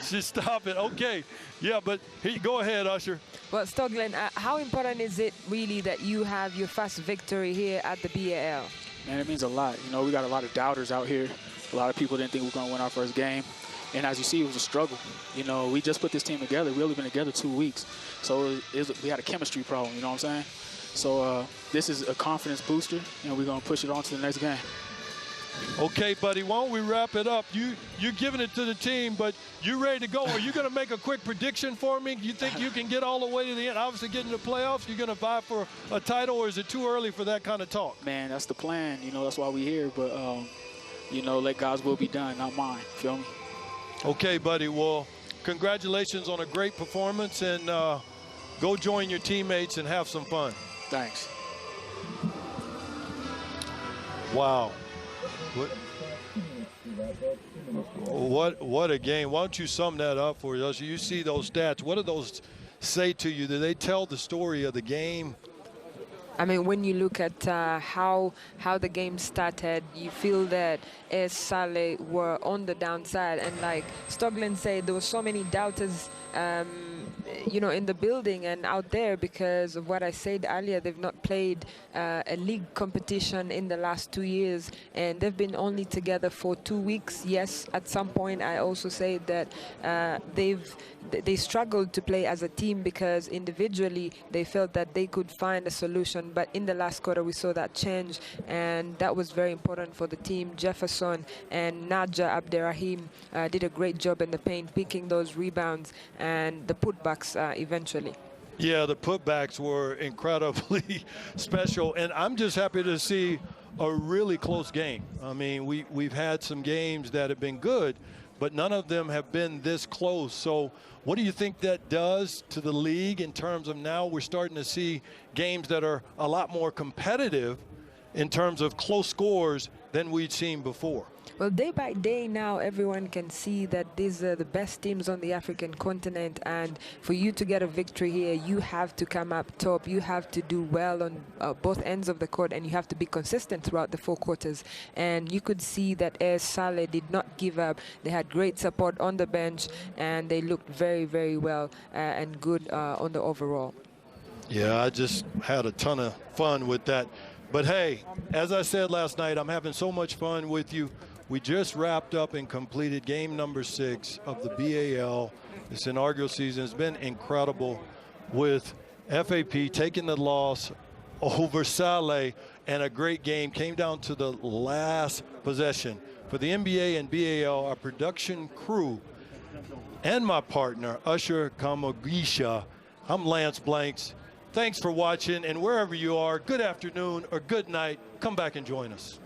Just stop it. Okay. Yeah, but go ahead, Usher. Well, Stoglin, how important is it really that you have your first victory here at the BAL? Man, it means a lot. You know, we got a lot of doubters out here. A lot of people didn't think we were going to win our first game. And as you see, it was a struggle. You know, we just put this team together. We've only been together 2 weeks. So we had a chemistry problem, you know what I'm saying? So this is a confidence booster, and we're going to push it on to the next game. Okay, buddy, why don't we wrap it up? You're giving it to the team, but you ready to go? Are you going to make a quick prediction for me? You think you can get all the way to the end? Obviously, getting to the playoffs, you're going to vie for a title, or is it too early for that kind of talk? Man, that's the plan. You know, that's why we're here. But, you know, let God's will be done, not mine. Feel me? Okay, buddy. Well, congratulations on a great performance, and go join your teammates and have some fun. Thanks. Wow. What a game. Why don't you sum that up for us? You see those stats. What do those say to you? Do they tell the story of the game? I mean, when you look at how the game started, you feel that AS Sale were on the downside. And like Stoglin said, there were so many doubters, you know, in the building and out there because of what I said earlier. They've not played a league competition in the last 2 years, and they've been only together for 2 weeks. Yes, at some point I also say that they struggled to play as a team because individually they felt that they could find a solution. But in the last quarter, we saw that change, and that was very important for the team. Jefferson and Naja Abderrahim did a great job in the paint, picking those rebounds and the putbacks eventually. Yeah, the putbacks were incredibly special, and I'm just happy to see a really close game. I mean, we've had some games that have been good, but none of them have been this close. So what do you think that does to the league in terms of now we're starting to see games that are a lot more competitive in terms of close scores than we'd seen before? Well, day by day now, everyone can see that these are the best teams on the African continent, and for you to get a victory here, you have to come up top. You have to do well on both ends of the court, and you have to be consistent throughout the 4 quarters. And you could see that AS Sale did not give up. They had great support on the bench, and they looked very, very well and good on the overall. Yeah, I just had a ton of fun with that. But hey, as I said last night, I'm having so much fun with you. We just wrapped up and completed game number 6 of the BAL. This inaugural season has been incredible, with F.A.P. taking the loss over Sale, and a great game. Came down to the last possession. For the NBA and BAL, our production crew, and my partner, Usher Kamagisha, I'm Lance Blanks. Thanks for watching, and wherever you are, good afternoon or good night. Come back and join us.